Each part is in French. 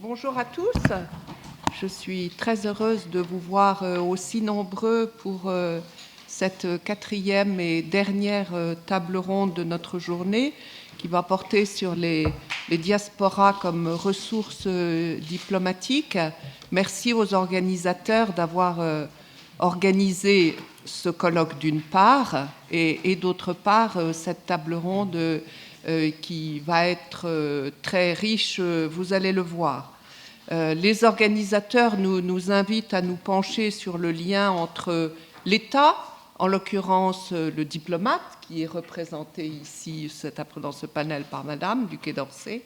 Bonjour à tous. Je suis très heureuse de vous voir aussi nombreux pour cette quatrième et dernière table ronde de notre journée qui va porter sur les diasporas comme ressources diplomatiques. Merci aux organisateurs d'avoir organisé ce colloque d'une part et d'autre part cette table ronde qui va être très riche, vous allez le voir. Les organisateurs nous invitent à nous pencher sur le lien entre l'État, en l'occurrence le diplomate, qui est représenté ici dans ce panel par Madame du Quai d'Orsay,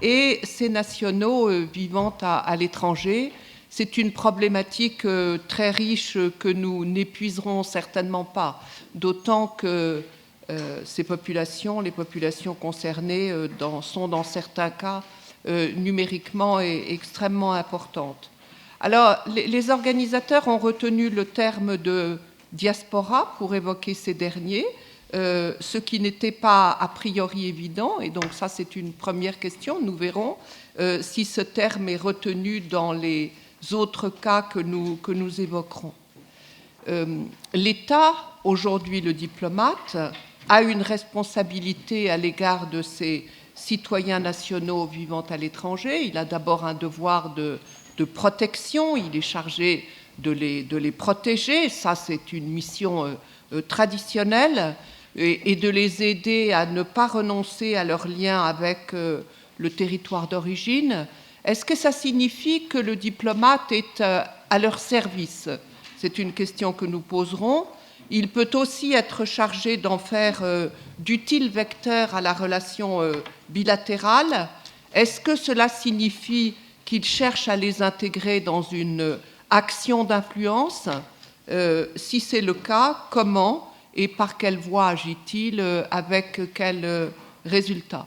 et ces nationaux vivant à l'étranger. C'est une problématique très riche que nous n'épuiserons certainement pas, d'autant que ces populations, les populations concernées, sont dans certains cas numériquement extrêmement importantes. Alors, les organisateurs ont retenu le terme de diaspora pour évoquer ces derniers, ce qui n'était pas a priori évident, et donc ça c'est une première question. Nous verrons si ce terme est retenu dans les autres cas que nous évoquerons. L'État, aujourd'hui le diplomate, a une responsabilité à l'égard de ses citoyens nationaux vivant à l'étranger. Il a d'abord un devoir de protection, il est chargé de les protéger, ça c'est une mission traditionnelle, et de les aider à ne pas renoncer à leur lien avec le territoire d'origine. Est-ce que ça signifie que le diplomate est à leur service ? C'est une question que nous poserons. Il peut aussi être chargé d'en faire d'utiles vecteurs à la relation bilatérale. Est-ce que cela signifie qu'il cherche à les intégrer dans une action d'influence ? Si c'est le cas, comment et par quelle voie agit-il, avec quels résultats ?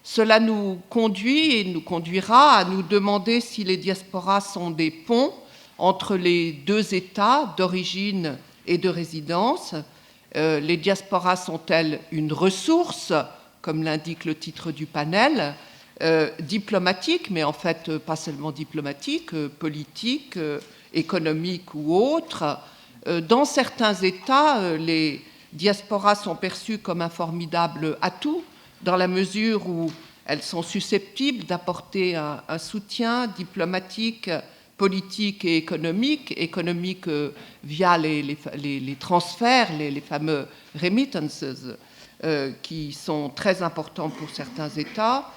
Cela nous conduit et nous conduira à nous demander si les diasporas sont des ponts entre les deux États d'origine et de résidence. Les diasporas sont-elles une ressource, comme l'indique le titre du panel, diplomatique, mais en fait pas seulement diplomatique, politique, économique ou autre. Dans certains États, les diasporas sont perçues comme un formidable atout, dans la mesure où elles sont susceptibles d'apporter un soutien diplomatique, politique et économique via les transferts, les fameux remittances, qui sont très importants pour certains États.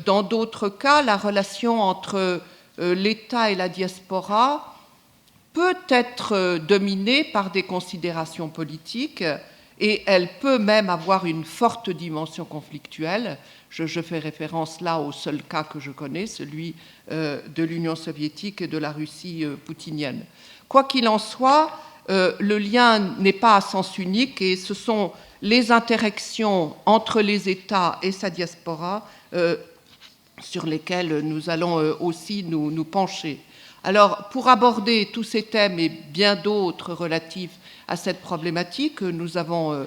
Dans d'autres cas, la relation entre l'État et la diaspora peut être dominée par des considérations politiques et elle peut même avoir une forte dimension conflictuelle. Je fais référence là au seul cas que je connais, celui de l'Union soviétique et de la Russie poutinienne. Quoi qu'il en soit, le lien n'est pas à sens unique et ce sont les interactions entre les États et sa diaspora sur lesquelles nous allons aussi nous pencher. Alors, pour aborder tous ces thèmes et bien d'autres relatifs à cette problématique, nous avons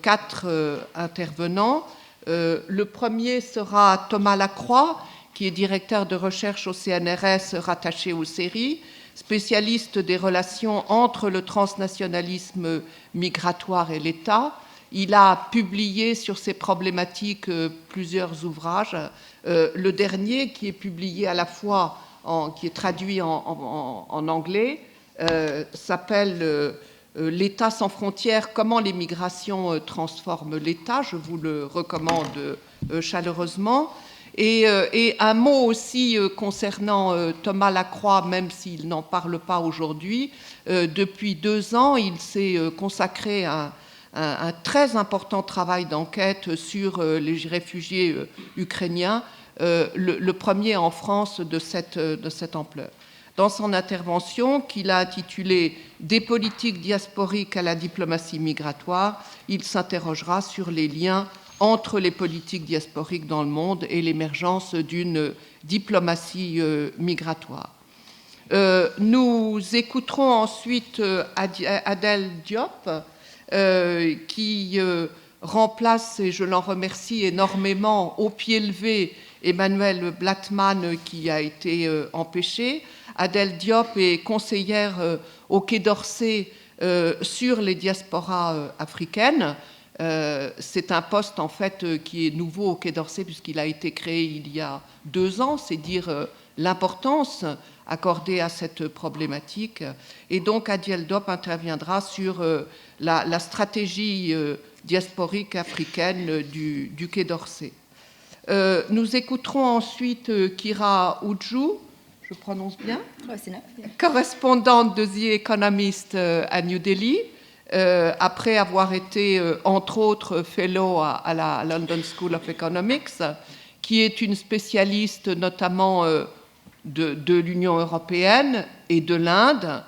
4 intervenants. Le premier sera Thomas Lacroix, qui est directeur de recherche au CNRS rattaché au CERI, spécialiste des relations entre le transnationalisme migratoire et l'État. Il a publié sur ces problématiques plusieurs ouvrages. Le dernier, qui est publié à la fois qui est traduit en anglais, s'appelle L'État sans frontières, comment les migrations transforment l'État. Je vous le recommande chaleureusement. Et un mot aussi concernant Thomas Lacroix, même s'il n'en parle pas aujourd'hui. Depuis 2 ans, il s'est consacré à un très important travail d'enquête sur les réfugiés ukrainiens, le premier en France de cette ampleur. Dans son intervention, qu'il a intitulée « Des politiques diasporiques à la diplomatie migratoire », il s'interrogera sur les liens entre les politiques diasporiques dans le monde et l'émergence d'une diplomatie migratoire. Nous écouterons ensuite Adèle Diop, qui remplace, et je l'en remercie énormément, au pied levé, Emmanuel Blattman qui a été empêché. Adèle Diop est conseillère au Quai d'Orsay sur les diasporas africaines. C'est un poste en fait qui est nouveau au Quai d'Orsay puisqu'il a été créé il y a 2 ans, c'est dire l'importance accordée à cette problématique. Et donc Adèle Diop interviendra sur la stratégie diasporique africaine du Quai d'Orsay. Nous écouterons ensuite Kira Udju, je prononce bien, correspondante de The Economist à New Delhi, après avoir été, entre autres, fellow à la London School of Economics, qui est une spécialiste notamment de l'Union européenne et de l'Inde,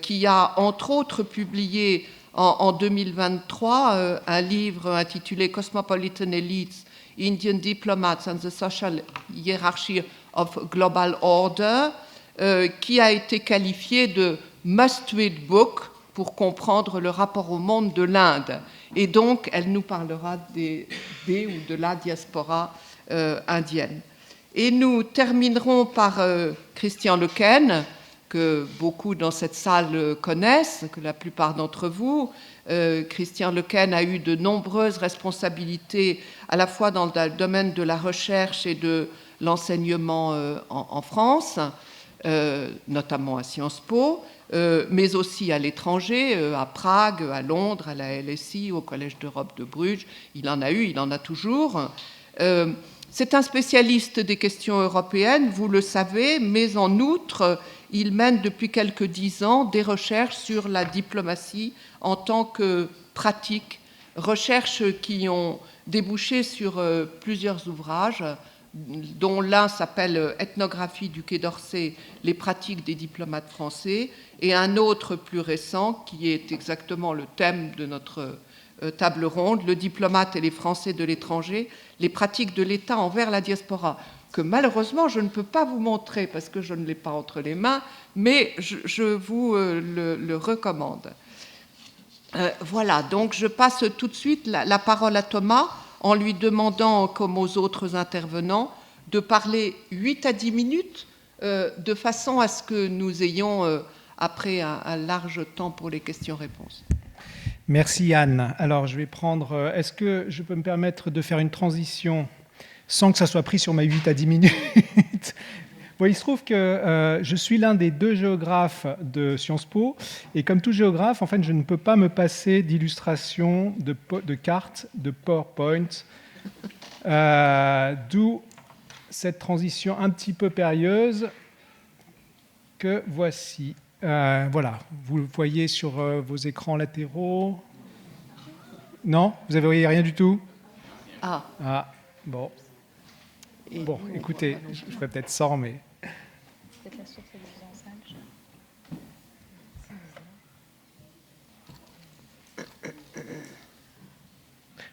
qui a, entre autres, publié en 2023 un livre intitulé Cosmopolitan Elites, Indian Diplomats and the Social Hierarchy of Global Order, qui a été qualifié de must-read book pour comprendre le rapport au monde de l'Inde. Et donc, elle nous parlera des ou de la diaspora indienne. Et nous terminerons par Christian Lequesne, que beaucoup dans cette salle connaissent, que la plupart d'entre vous. Christian Lequesne a eu de nombreuses responsabilités, à la fois dans le domaine de la recherche et de l'enseignement en France, notamment à Sciences Po, mais aussi à l'étranger, à Prague, à Londres, à la LSI, au Collège d'Europe de Bruges. Il en a eu, il en a toujours. C'est un spécialiste des questions européennes, vous le savez, mais en outre, il mène depuis quelques 10 ans des recherches sur la diplomatie en tant que pratique, recherches qui ont débouché sur plusieurs ouvrages, dont l'un s'appelle Ethnographie du Quai d'Orsay, les pratiques des diplomates français, et un autre plus récent qui est exactement le thème de notre table ronde, le diplomate et les Français de l'étranger, les pratiques de l'État envers la diaspora, que malheureusement je ne peux pas vous montrer parce que je ne l'ai pas entre les mains, mais je vous le recommande. Voilà, donc je passe tout de suite la parole à Thomas en lui demandant, comme aux autres intervenants, de parler 8 à 10 minutes de façon à ce que nous ayons après un large temps pour les questions-réponses. Merci Anne. Alors je vais prendre... Est-ce que je peux me permettre de faire une transition sans que ça soit pris sur ma 8 à 10 minutes? Bon, il se trouve que je suis l'un des 2 géographes de Sciences Po, et comme tout géographe, en fait, je ne peux pas me passer d'illustrations, de cartes, de PowerPoint, d'où cette transition un petit peu périlleuse que voici. Voilà, vous le voyez sur vos écrans latéraux. Non? Vous ne voyez rien du tout? Ah, bon. Bon, écoutez, je ferai peut-être sans, mais... Peut-être la source du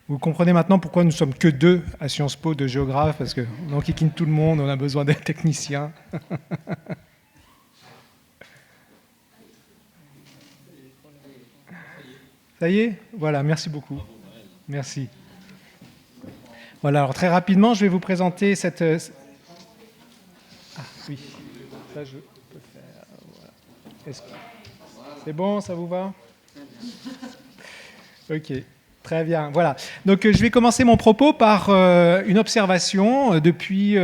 Vous comprenez maintenant pourquoi nous ne sommes que 2 à Sciences Po de géographes, parce qu'on enquiquine tout le monde, on a besoin d'un technicien. Ça y est? Voilà, merci beaucoup. Merci. Voilà, alors très rapidement, je vais vous présenter cette... Ah oui, ça je peux faire... Voilà. C'est bon, ça vous va? Ok, très bien. Voilà, donc je vais commencer mon propos par une observation. Depuis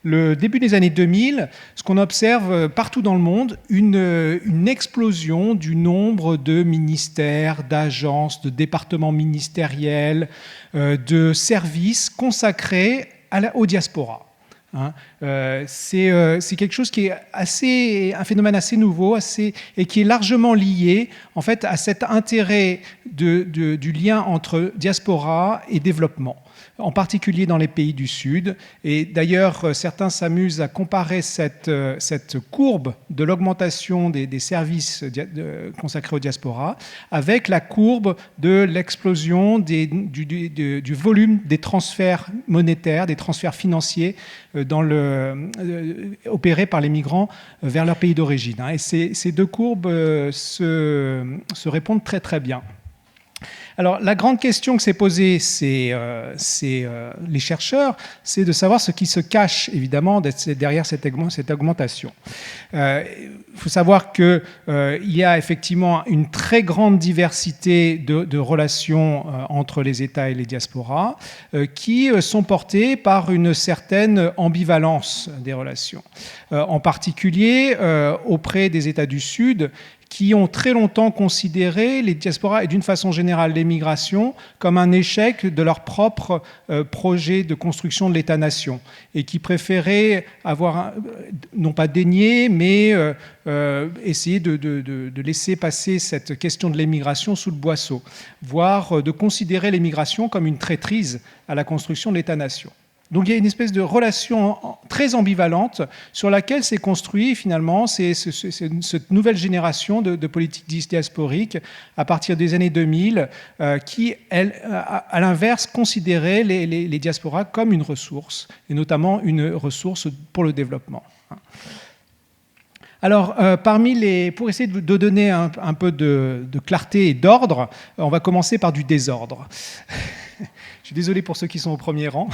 le début des années 2000, ce qu'on observe partout dans le monde, une explosion du nombre de ministères, d'agences, de départements ministériels, de services consacrés aux diasporas. C'est quelque chose qui est un phénomène assez nouveau et qui est largement lié en fait, à cet intérêt du lien entre diaspora et développement, en particulier dans les pays du Sud. Et d'ailleurs, certains s'amusent à comparer cette courbe de l'augmentation des services consacrés aux diaspora avec la courbe de l'explosion du volume des transferts monétaires, des transferts financiers opérés par les migrants vers leur pays d'origine. Et ces 2 courbes se répondent très très bien. Alors, la grande question que s'est posée les chercheurs, c'est de savoir ce qui se cache, évidemment, derrière cette augmentation. Il faut savoir qu'il y a effectivement une très grande diversité de relations entre les États et les diasporas qui sont portées par une certaine ambivalence des relations. En particulier, auprès des États du Sud, qui ont très longtemps considéré les diasporas et d'une façon générale l'émigration comme un échec de leur propre projet de construction de l'État-nation et qui préféraient avoir, non pas dénier, mais essayer de laisser passer cette question de l'émigration sous le boisseau, voire de considérer l'émigration comme une traîtrise à la construction de l'État-nation. Donc il y a une espèce de relation très ambivalente sur laquelle s'est construit finalement cette nouvelle génération de politiques diasporiques à partir des années 2000 qui, à l'inverse, considéraient les diasporas comme une ressource, et notamment une ressource pour le développement. Alors, pour essayer de donner un peu de clarté et d'ordre, on va commencer par du désordre. Je suis désolé pour ceux qui sont au premier rang.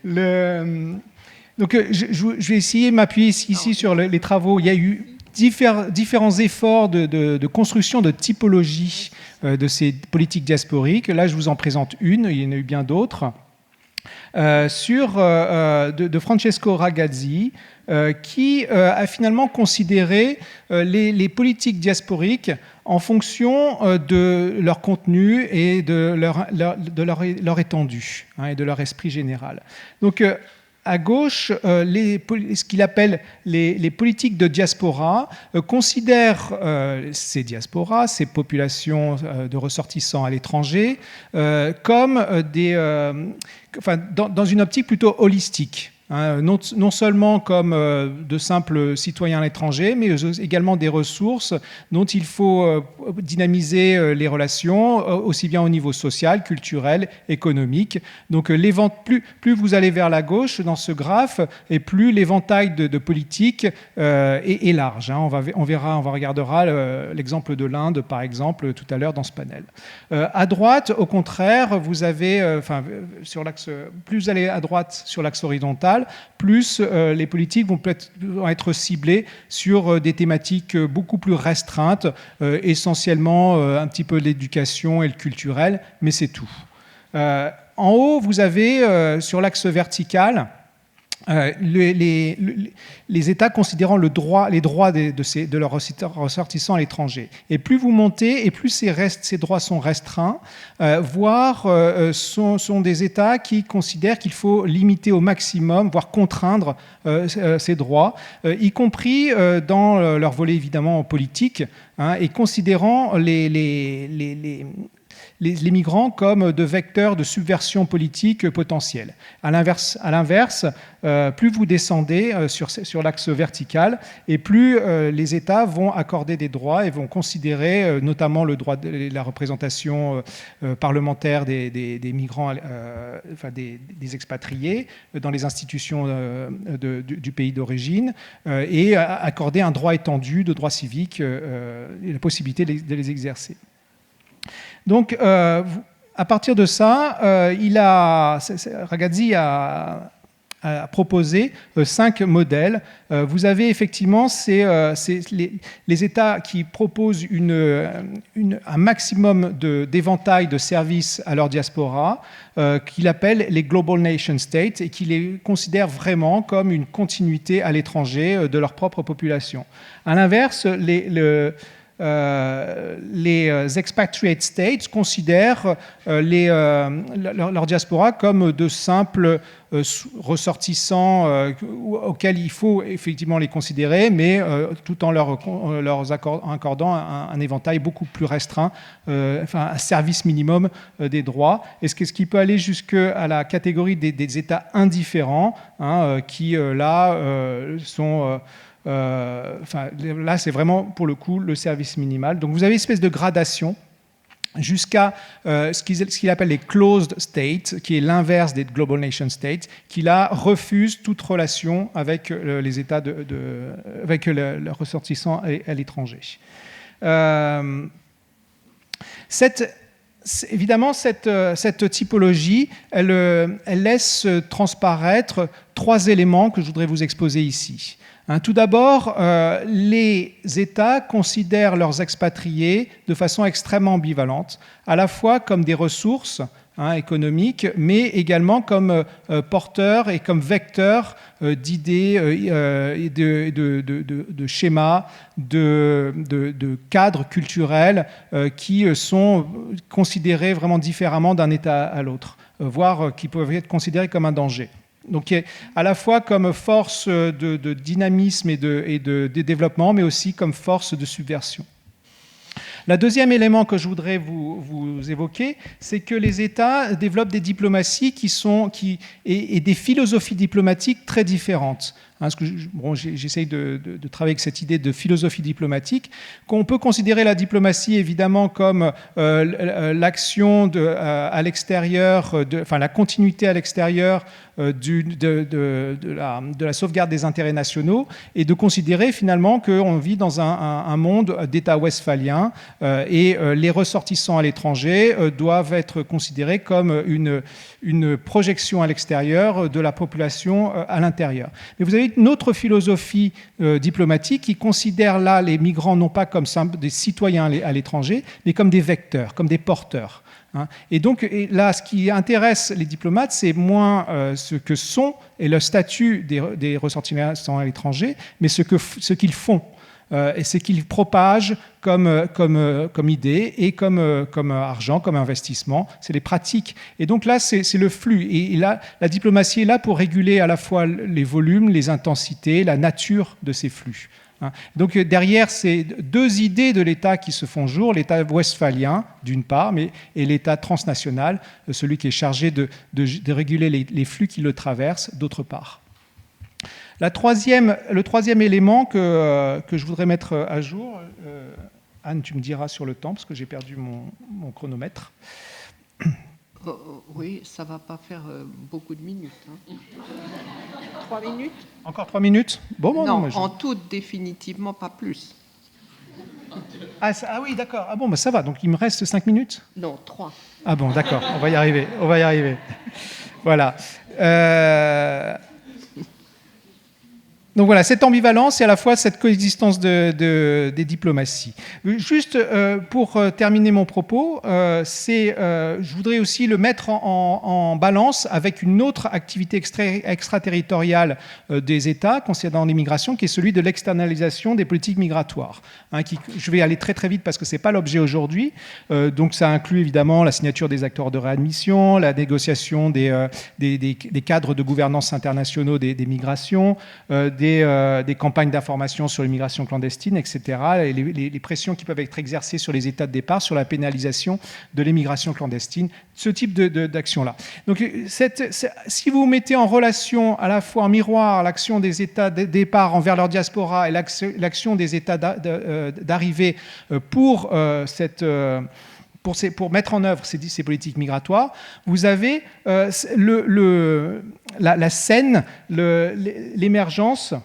Donc, je vais essayer de m'appuyer ici sur les travaux. Il y a eu différents efforts de construction de typologie de ces politiques diasporiques. Là, je vous en présente une, il y en a eu bien d'autres. De Francesco Ragazzi, qui a finalement considéré les politiques diasporiques en fonction de leur contenu et de leur étendue et de leur esprit général. Donc, à gauche, ce qu'il appelle les politiques de diaspora considèrent ces diasporas, ces populations de ressortissants à l'étranger, comme dans une optique plutôt holistique. Non seulement comme de simples citoyens à l'étranger, mais également des ressources dont il faut dynamiser les relations, aussi bien au niveau social, culturel, économique. Donc plus vous allez vers la gauche dans ce graphe, et plus l'éventail de politiques est large. On regardera l'exemple de l'Inde, par exemple, tout à l'heure dans ce panel. À droite, au contraire, vous avez, plus vous allez à droite sur l'axe horizontal, plus les politiques vont être ciblées sur des thématiques beaucoup plus restreintes, essentiellement un petit peu l'éducation et le culturel, mais c'est tout. En haut, vous avez sur l'axe vertical les États considérant les droits de leurs ressortissants à l'étranger. Et plus vous montez, et plus ces droits sont restreints, voire sont des États qui considèrent qu'il faut limiter au maximum, voire contraindre ces droits, y compris dans leur volet évidemment politique, et considérant les migrants comme de vecteurs de subversion politique potentielle. À l'inverse, plus vous descendez sur l'axe vertical, et plus les États vont accorder des droits et vont considérer notamment le droit de la représentation parlementaire des migrants, des expatriés dans les institutions du pays d'origine, et accorder un droit étendu de droits civiques et la possibilité de les exercer. Donc, à partir de ça, Ragazzi a proposé 5 modèles. Vous avez effectivement les États qui proposent un maximum d'éventail de services à leur diaspora, qu'il appelle les Global Nation States, et qui les considèrent vraiment comme une continuité à l'étranger de leur propre population. À l'inverse, les expatriate states considèrent leur diaspora comme de simples ressortissants auxquels il faut effectivement les considérer, mais tout en leur accordant un éventail beaucoup plus restreint, un service minimum des droits, et ce qui peut aller jusqu'à la catégorie des États indifférents, qui là sont... là, c'est vraiment, pour le coup, le service minimal. Donc, vous avez une espèce de gradation jusqu'à ce qu'il appelle les closed states, qui est l'inverse des global nation states, qui, là, refusent toute relation avec les États avec leurs ressortissants à l'étranger. Évidemment, cette typologie, elle laisse transparaître 3 éléments que je voudrais vous exposer ici. Tout d'abord, les États considèrent leurs expatriés de façon extrêmement ambivalente, à la fois comme des ressources économiques, mais également comme porteurs et comme vecteurs d'idées, de schémas, de cadres culturels qui sont considérés vraiment différemment d'un État à l'autre, voire qui peuvent être considérés comme un danger. Donc à la fois comme force de dynamisme et de développement, mais aussi comme force de subversion. Le deuxième élément que je voudrais vous évoquer, c'est que les États développent des diplomaties et des philosophies diplomatiques très différentes. J'essaye de travailler avec cette idée de philosophie diplomatique, qu'on peut considérer la diplomatie évidemment comme l'action à l'extérieur, la continuité à l'extérieur de la sauvegarde des intérêts nationaux, et de considérer finalement qu'on vit dans un monde d'État westphalien et les ressortissants à l'étranger doivent être considérés comme une projection à l'extérieur de la population à l'intérieur. Mais vous avez une autre philosophie diplomatique qui considère là les migrants non pas comme des citoyens à l'étranger, mais comme des vecteurs, comme des porteurs. Et donc là, ce qui intéresse les diplomates, c'est moins ce que sont et le statut des ressortissants à l'étranger, mais ce qu'ils font. Et ce qu'ils propagent comme idée et comme argent, comme investissement. C'est les pratiques. Et donc là, c'est le flux. Et là, la diplomatie est là pour réguler à la fois les volumes, les intensités, la nature de ces flux. Donc derrière ces 2 idées de l'État qui se font jour, l'État westphalien d'une part, et l'État transnational, celui qui est chargé de réguler les flux qui le traversent d'autre part. Le troisième élément que je voudrais mettre à jour, Anne, tu me diras sur le temps, parce que j'ai perdu mon chronomètre. Oui, ça ne va pas faire beaucoup de minutes. 3 minutes ? Encore 3 minutes ? Non, en tout, définitivement pas plus. Ah oui, d'accord. Ah bon, ça va, donc il me reste 5 minutes ? Non, 3. Ah bon, d'accord, on va y arriver. Voilà. Donc voilà, cette ambivalence et à la fois cette coexistence des diplomaties. Juste pour terminer mon propos, je voudrais aussi le mettre en balance avec une autre activité extraterritoriale des États concernant l'immigration, qui est celui de l'externalisation des politiques migratoires. Je vais aller très très vite parce que ce n'est pas l'objet aujourd'hui. Donc ça inclut évidemment la signature des accords de réadmission, la négociation des cadres de gouvernance internationaux des migrations, des campagnes d'information sur l'immigration clandestine, etc., et les pressions qui peuvent être exercées sur les États de départ, sur la pénalisation de l'immigration clandestine, ce type d'action-là. Donc, si vous mettez en relation à la fois en miroir l'action des États de départ envers leur diaspora et l'action des États d'arrivée pour mettre en œuvre ces politiques migratoires, vous avez la scène, l'émergence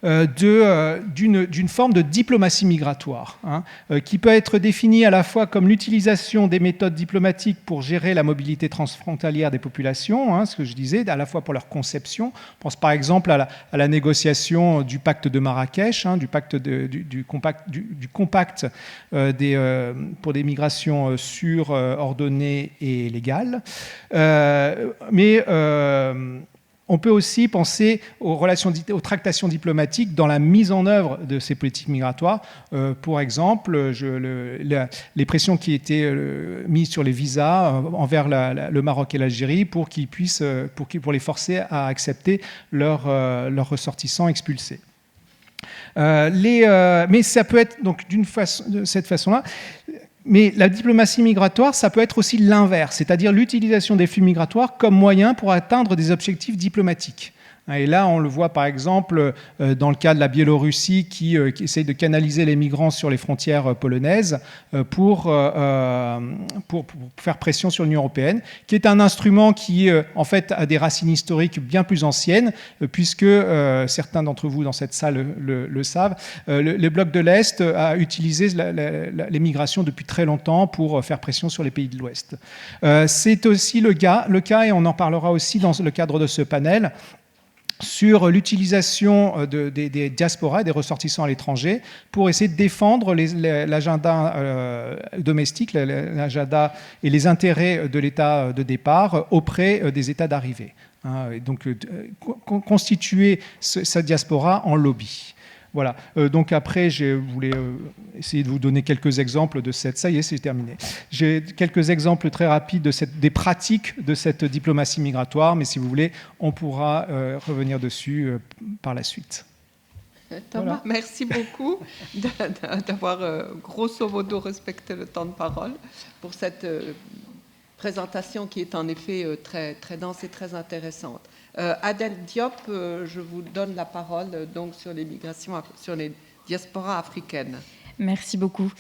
d'une forme de diplomatie migratoire, qui peut être définie à la fois comme l'utilisation des méthodes diplomatiques pour gérer la mobilité transfrontalière des populations, ce que je disais, à la fois pour leur conception. On pense par exemple à la négociation du pacte de Marrakech, du compact pour des migrations sûres, ordonnées et légales. On peut aussi penser aux tractations diplomatiques dans la mise en œuvre de ces politiques migratoires. Pour exemple, les pressions qui étaient mises sur les visas envers le Maroc et l'Algérie pour les forcer à accepter leurs ressortissants expulsés. Mais ça peut être donc de cette façon-là. Mais la diplomatie migratoire, ça peut être aussi l'inverse, c'est-à-dire l'utilisation des flux migratoires comme moyen pour atteindre des objectifs diplomatiques. Et là, on le voit par exemple dans le cas de la Biélorussie qui essaye de canaliser les migrants sur les frontières polonaises pour faire pression sur l'Union européenne, qui est un instrument qui en fait a des racines historiques bien plus anciennes, puisque certains d'entre vous dans cette salle le savent, le bloc de l'Est a utilisé les migrations depuis très longtemps pour faire pression sur les pays de l'Ouest. C'est aussi le cas, et on en parlera aussi dans le cadre de ce panel, sur l'utilisation des diasporas, des ressortissants à l'étranger, pour essayer de défendre l'agenda domestique, l'agenda et les intérêts de l'État de départ auprès des États d'arrivée. Et donc, constituer cette diaspora en lobby. Voilà. Donc après, je voulais essayer de vous donner quelques exemples de cette... Ça y est, c'est terminé. J'ai quelques exemples très rapides des pratiques de cette diplomatie migratoire, mais si vous voulez, on pourra revenir dessus par la suite. Thomas, voilà. Merci beaucoup d'avoir grosso modo respecté le temps de parole pour cette présentation qui est en effet très, très dense et très intéressante. Adèle Diop, je vous donne la parole donc sur les migrations, sur les diasporas africaines. Merci beaucoup.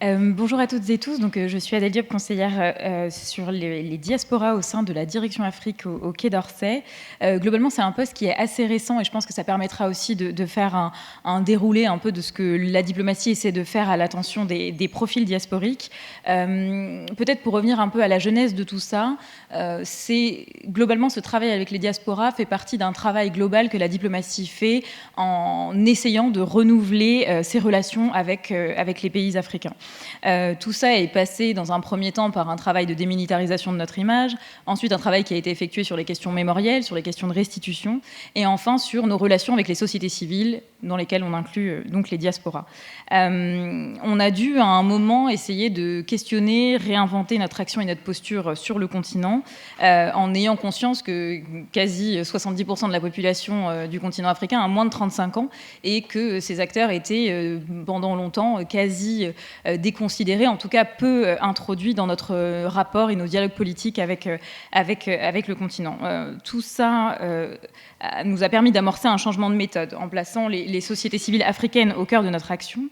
Bonjour à toutes et tous. Donc, je suis Adèle Diop, conseillère sur les diasporas au sein de la direction Afrique au Quai d'Orsay. Globalement, c'est un poste qui est assez récent et je pense que ça permettra aussi de faire un déroulé un peu de ce que la diplomatie essaie de faire à l'attention des profils diasporiques. Peut-être pour revenir un peu à la genèse de tout ça, c'est globalement ce travail avec les diasporas fait partie d'un travail global que la diplomatie fait en essayant de renouveler ses relations avec les pays africains. Tout ça est passé dans un premier temps par un travail de démilitarisation de notre image, ensuite un travail qui a été effectué sur les questions mémorielles, sur les questions de restitution, et enfin sur nos relations avec les sociétés civiles, dans lesquelles on inclut donc les diasporas. On a dû à un moment essayer de questionner, réinventer notre action et notre posture sur le continent, en ayant conscience que quasi 70% de la population du continent africain a moins de 35 ans, et que ces acteurs étaient pendant longtemps quasi déconsidérés, en tout cas peu introduits dans notre rapport et nos dialogues politiques avec le continent. Tout ça nous a permis d'amorcer un changement de méthode en plaçant les sociétés civiles africaines au cœur de notre action.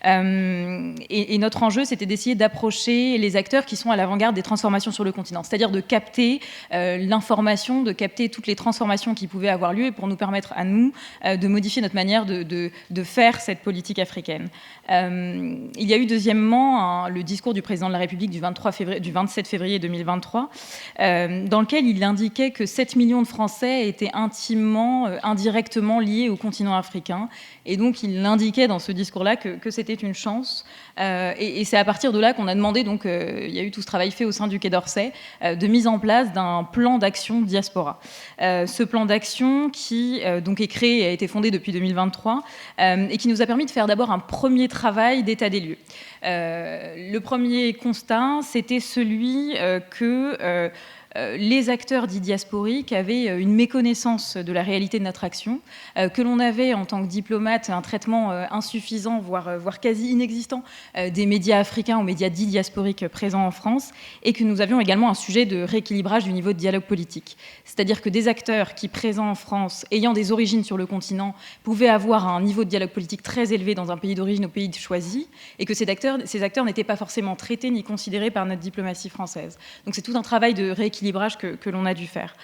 Et notre enjeu, c'était d'essayer d'approcher les acteurs qui sont à l'avant-garde des transformations sur le continent, c'est-à-dire de capter l'information, de capter toutes les transformations qui pouvaient avoir lieu et pour nous permettre à nous de modifier notre manière de faire cette politique africaine. Il y a eu deuxièmement le discours du président de la République du 27 février 2023, dans lequel il indiquait que 7 millions de Français étaient indirectement liés au continent africain. Et donc, il indiquait dans ce discours-là que c'était une chance. Et c'est à partir de là qu'on a demandé, donc, il y a eu tout ce travail fait au sein du Quai d'Orsay, de mise en place d'un plan d'action diaspora. Ce plan d'action qui donc est créé et a été fondé depuis 2023 et qui nous a permis de faire d'abord un premier travail d'état des lieux. Le premier constat, c'était celui que les acteurs dits diasporiques avaient une méconnaissance de la réalité de notre action, que l'on avait en tant que diplomate un traitement insuffisant, voire quasi inexistant des médias africains ou médias dits diasporiques présents en France, et que nous avions également un sujet de rééquilibrage du niveau de dialogue politique. C'est-à-dire que des acteurs qui, présents en France, ayant des origines sur le continent, pouvaient avoir un niveau de dialogue politique très élevé dans un pays d'origine ou pays choisi, et que ces acteurs n'étaient pas forcément traités ni considérés par notre diplomatie française. Donc c'est tout un travail de rééquilibrage que l'on a dû faire.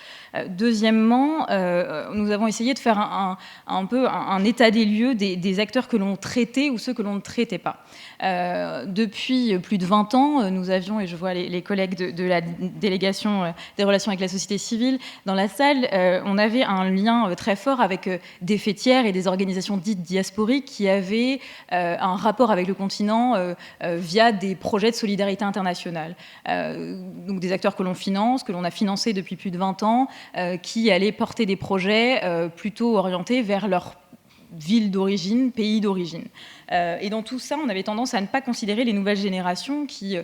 Deuxièmement, nous avons essayé de faire un peu un état des lieux des acteurs que l'on traitait ou ceux que l'on ne traitait pas. Depuis plus de 20 ans, nous avions, et je vois les collègues de la délégation des relations avec la société civile dans la salle, on avait un lien très fort avec des fêtières et des organisations dites diasporiques qui avaient un rapport avec le continent via des projets de solidarité internationale. Donc des acteurs que l'on finance, que l'on a financés depuis plus de 20 ans, qui allaient porter des projets plutôt orientés vers leur ville d'origine, pays d'origine. Et dans tout ça, on avait tendance à ne pas considérer les nouvelles générations, qui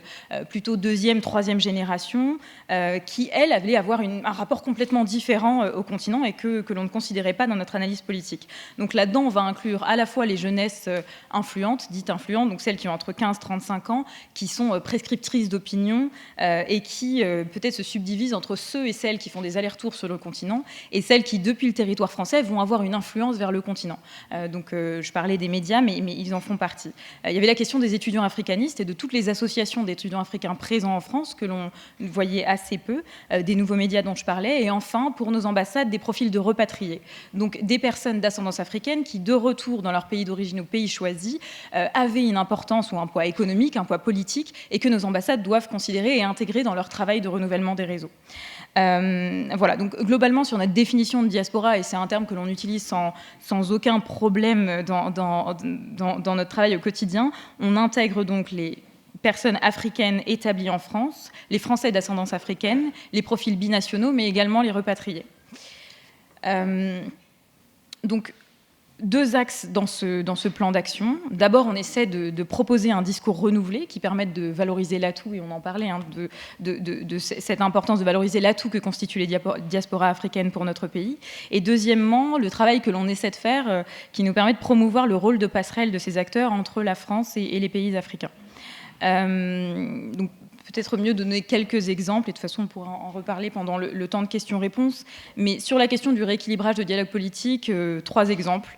plutôt deuxième, troisième génération, qui, elles, allaient avoir un rapport complètement différent au continent et que l'on ne considérait pas dans notre analyse politique. Donc là-dedans, on va inclure à la fois les jeunesses influentes, dites influentes, donc celles qui ont entre 15 et 35 ans, qui sont prescriptrices d'opinion et qui peut-être se subdivisent entre ceux et celles qui font des allers-retours sur le continent et celles qui, depuis le territoire français, vont avoir une influence vers le continent. Donc je parlais des médias, mais ils en font partie. Il y avait la question des étudiants africanistes et de toutes les associations d'étudiants africains présents en France, que l'on voyait assez peu, des nouveaux médias dont je parlais, et enfin, pour nos ambassades, des profils de repatriés. Donc des personnes d'ascendance africaine qui, de retour dans leur pays d'origine ou pays choisi, avaient une importance ou un poids économique, un poids politique, et que nos ambassades doivent considérer et intégrer dans leur travail de renouvellement des réseaux. Voilà, donc globalement sur notre définition de diaspora, et c'est un terme que l'on utilise sans aucun problème dans notre travail au quotidien, on intègre donc les personnes africaines établies en France, les Français d'ascendance africaine, les profils binationaux, mais également les repatriés. Donc, deux axes dans ce plan d'action. D'abord, on essaie de proposer un discours renouvelé qui permette de valoriser l'atout, et on en parlait, de cette importance de valoriser l'atout que constituent les diasporas africaines pour notre pays. Et deuxièmement, le travail que l'on essaie de faire qui nous permet de promouvoir le rôle de passerelle de ces acteurs entre la France et les pays africains. Donc, peut-être mieux donner quelques exemples, et de toute façon on pourra en reparler pendant le temps de questions-réponses, mais sur la question du rééquilibrage de dialogue politique, 3 exemples.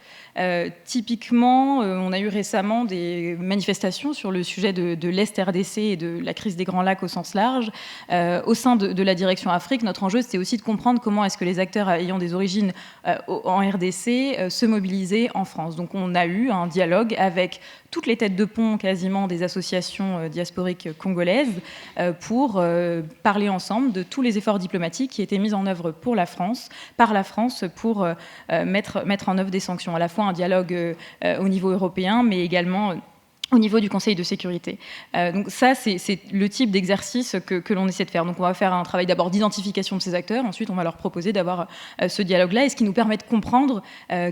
Typiquement, on a eu récemment des manifestations sur le sujet de l'Est RDC et de la crise des Grands Lacs au sens large. Au sein de la direction Afrique, notre enjeu, c'est aussi de comprendre comment est-ce que les acteurs ayant des origines en RDC se mobilisaient en France. Donc on a eu un dialogue avec toutes les têtes de pont quasiment des associations diasporiques congolaises pour parler ensemble de tous les efforts diplomatiques qui étaient mis en œuvre pour la France, par la France, pour mettre en œuvre des sanctions, à la fois un dialogue au niveau européen, mais également au niveau du Conseil de sécurité. Donc ça, c'est le type d'exercice que l'on essaie de faire. Donc on va faire un travail d'abord d'identification de ces acteurs, ensuite on va leur proposer d'avoir ce dialogue-là, et ce qui nous permet de comprendre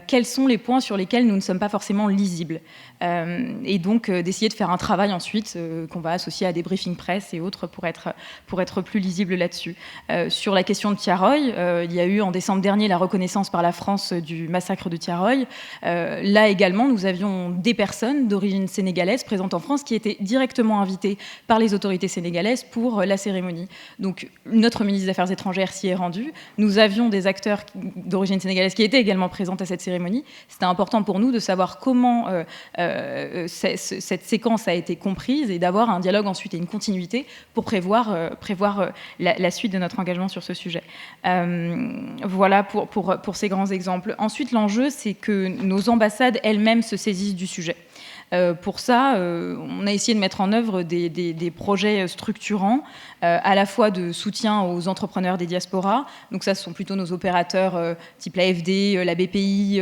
quels sont les points sur lesquels nous ne sommes pas forcément lisibles. Et donc d'essayer de faire un travail ensuite qu'on va associer à des briefings presse et autres pour être plus lisible là-dessus. Sur la question de Thiaroye, il y a eu en décembre dernier la reconnaissance par la France du massacre de Thiaroye. Là également, nous avions des personnes d'origine sénégalaise présentes en France qui étaient directement invitées par les autorités sénégalaises pour la cérémonie. Donc notre ministre des Affaires étrangères s'y est rendu. Nous avions des acteurs d'origine sénégalaise qui étaient également présents à cette cérémonie. C'était important pour nous de savoir comment cette séquence a été comprise et d'avoir un dialogue ensuite et une continuité pour prévoir la suite de notre engagement sur ce sujet. Voilà pour ces grands exemples. Ensuite, l'enjeu, c'est que nos ambassades elles-mêmes se saisissent du sujet. Pour ça, on a essayé de mettre en œuvre des projets structurants, à la fois de soutien aux entrepreneurs des diasporas. Donc ça, ce sont plutôt nos opérateurs type l'AFD, la BPI,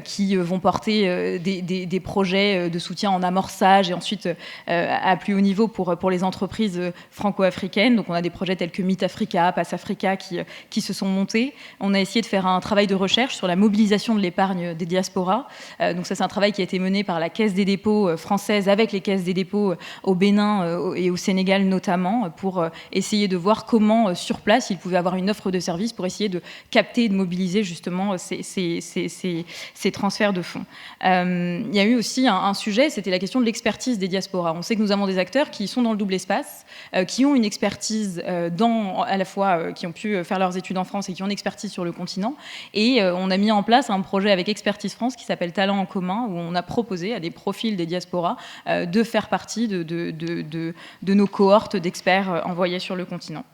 qui vont porter des projets de soutien en amorçage et ensuite à plus haut niveau pour les entreprises franco-africaines. Donc on a des projets tels que Meet Africa, Pass Africa qui se sont montés. On a essayé de faire un travail de recherche sur la mobilisation de l'épargne des diasporas. Donc ça, c'est un travail qui a été mené par la Caisse des dépôts française avec les caisses des dépôts au Bénin et au Sénégal notamment, pour essayer de voir comment sur place ils pouvaient avoir une offre de services pour essayer de capter et de mobiliser justement ces transferts de fonds. Il y a eu aussi un sujet, c'était la question de l'expertise des diasporas. On sait que nous avons des acteurs qui sont dans le double espace, qui ont une expertise à la fois qui ont pu faire leurs études en France et qui ont une expertise sur le continent, et on a mis en place un projet avec Expertise France qui s'appelle Talents en commun, où on a proposé à des profils des diasporas de faire partie de nos cohortes d'experts envoyés sur le continent.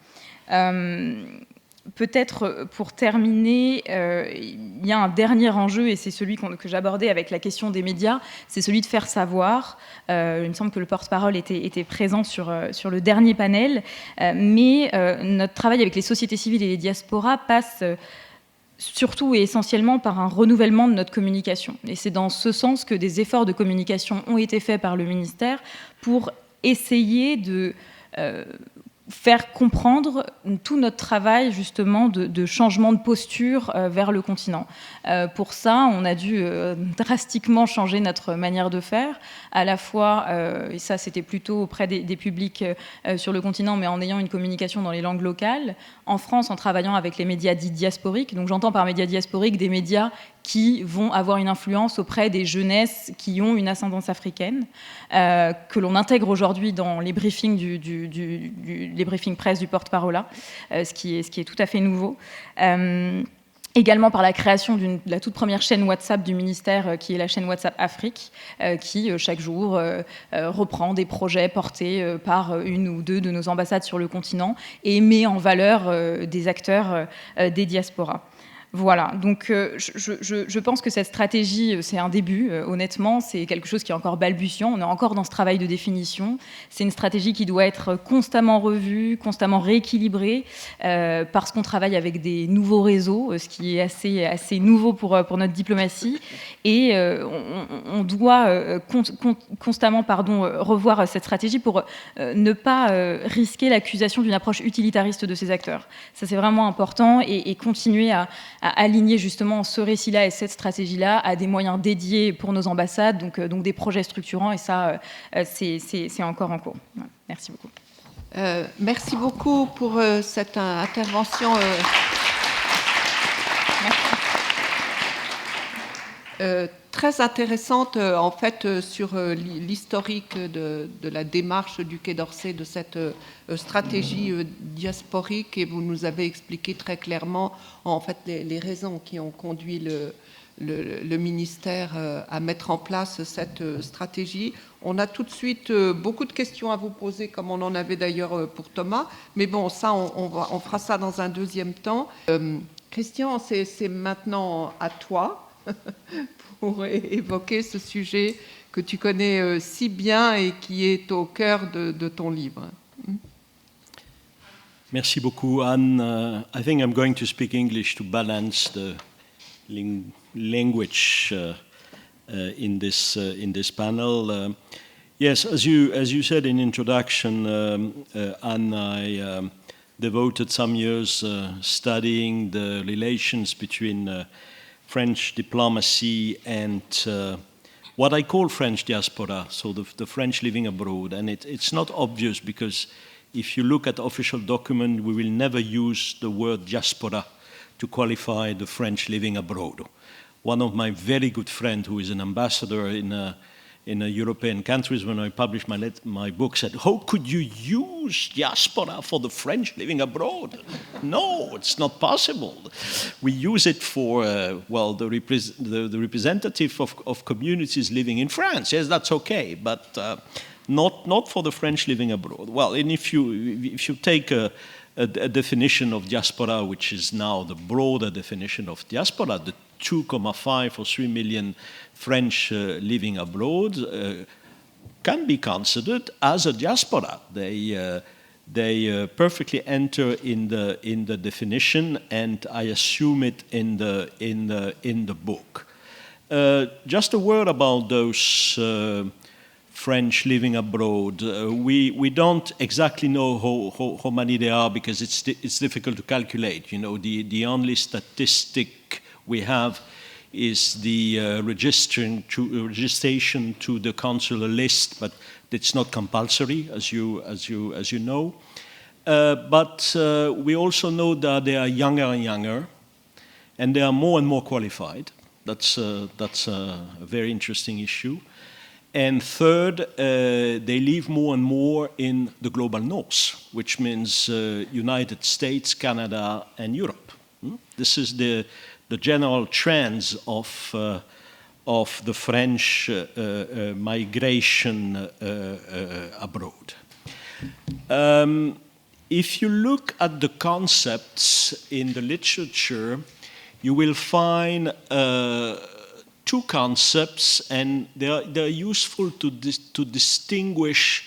Peut-être pour terminer, il y a un dernier enjeu, et c'est celui que j'abordais avec la question des médias, c'est celui de faire savoir. Il me semble que le porte-parole était présent sur le dernier panel, mais notre travail avec les sociétés civiles et les diasporas passe surtout et essentiellement par un renouvellement de notre communication. Et c'est dans ce sens que des efforts de communication ont été faits par le ministère pour essayer de faire comprendre tout notre travail justement de changement de posture vers le continent. Pour ça, on a dû drastiquement changer notre manière de faire, à la fois, et ça c'était plutôt auprès des publics sur le continent, mais en ayant une communication dans les langues locales, en France en travaillant avec les médias dits diasporiques. Donc j'entends par médias diasporiques des médias qui vont avoir une influence auprès des jeunesses qui ont une ascendance africaine, que l'on intègre aujourd'hui dans les briefings, les briefings presse du porte-parole, ce qui est tout à fait nouveau. Également par la création de la toute première chaîne WhatsApp du ministère, qui est la chaîne WhatsApp Afrique, qui chaque jour reprend des projets portés par une ou deux de nos ambassades sur le continent et met en valeur des acteurs des diasporas. Voilà, donc je pense que cette stratégie, c'est un début, honnêtement, c'est quelque chose qui est encore balbutiant, on est encore dans ce travail de définition, c'est une stratégie qui doit être constamment revue, constamment rééquilibrée, parce qu'on travaille avec des nouveaux réseaux, ce qui est assez nouveau pour notre diplomatie, et on doit constamment revoir cette stratégie pour ne pas risquer l'accusation d'une approche utilitariste de ces acteurs. Ça, c'est vraiment important, et continuer à aligner justement ce récit-là et cette stratégie-là à des moyens dédiés pour nos ambassades, donc des projets structurants, et ça, c'est encore en cours. Voilà. Merci beaucoup. Merci beaucoup pour cette intervention. Très intéressante en fait sur l'historique de la démarche du Quai d'Orsay, de cette stratégie diasporique, et vous nous avez expliqué très clairement en fait les raisons qui ont conduit le ministère à mettre en place cette stratégie. On a tout de suite beaucoup de questions à vous poser, comme on en avait d'ailleurs pour Thomas, mais bon, ça on fera ça dans un deuxième temps. Christian, c'est maintenant à toi pour évoquer ce sujet que tu connais si bien et qui est au cœur de ton livre. Merci beaucoup, Anne. I think I'm going to speak English to balance the language in this panel. Yes, as you said in introduction, Anne, I devoted some years studying the relations between French diplomacy and what I call French diaspora, so the French living abroad. And it's not obvious, because if you look at official document, we will never use the word diaspora to qualify the French living abroad. One of my very good friends, who is an ambassador in a European countries, when I published my book, said, "How could you use diaspora for the French living abroad?" No, it's not possible. We use it for, the representative of communities living in France. Yes, that's okay, but not for the French living abroad. Well, and if you take a definition of diaspora, which is now the broader definition of diaspora, the 2.5 or 3 million French living abroad can be considered as a diaspora. They perfectly enter in the definition, and I assume it in the book. Just a word about those French living abroad. We don't exactly know how many there are, because it's difficult to calculate. You know, the only statistic we have is the registration to the consular list, but it's not compulsory, as you know. But we also know that they are younger and younger, and they are more and more qualified. That's a very interesting issue. And third, they live more and more in the global north, which means United States, Canada, and Europe. This is the general trends of the French migration abroad. If you look at the concepts in the literature, you will find two concepts, and they're useful to distinguish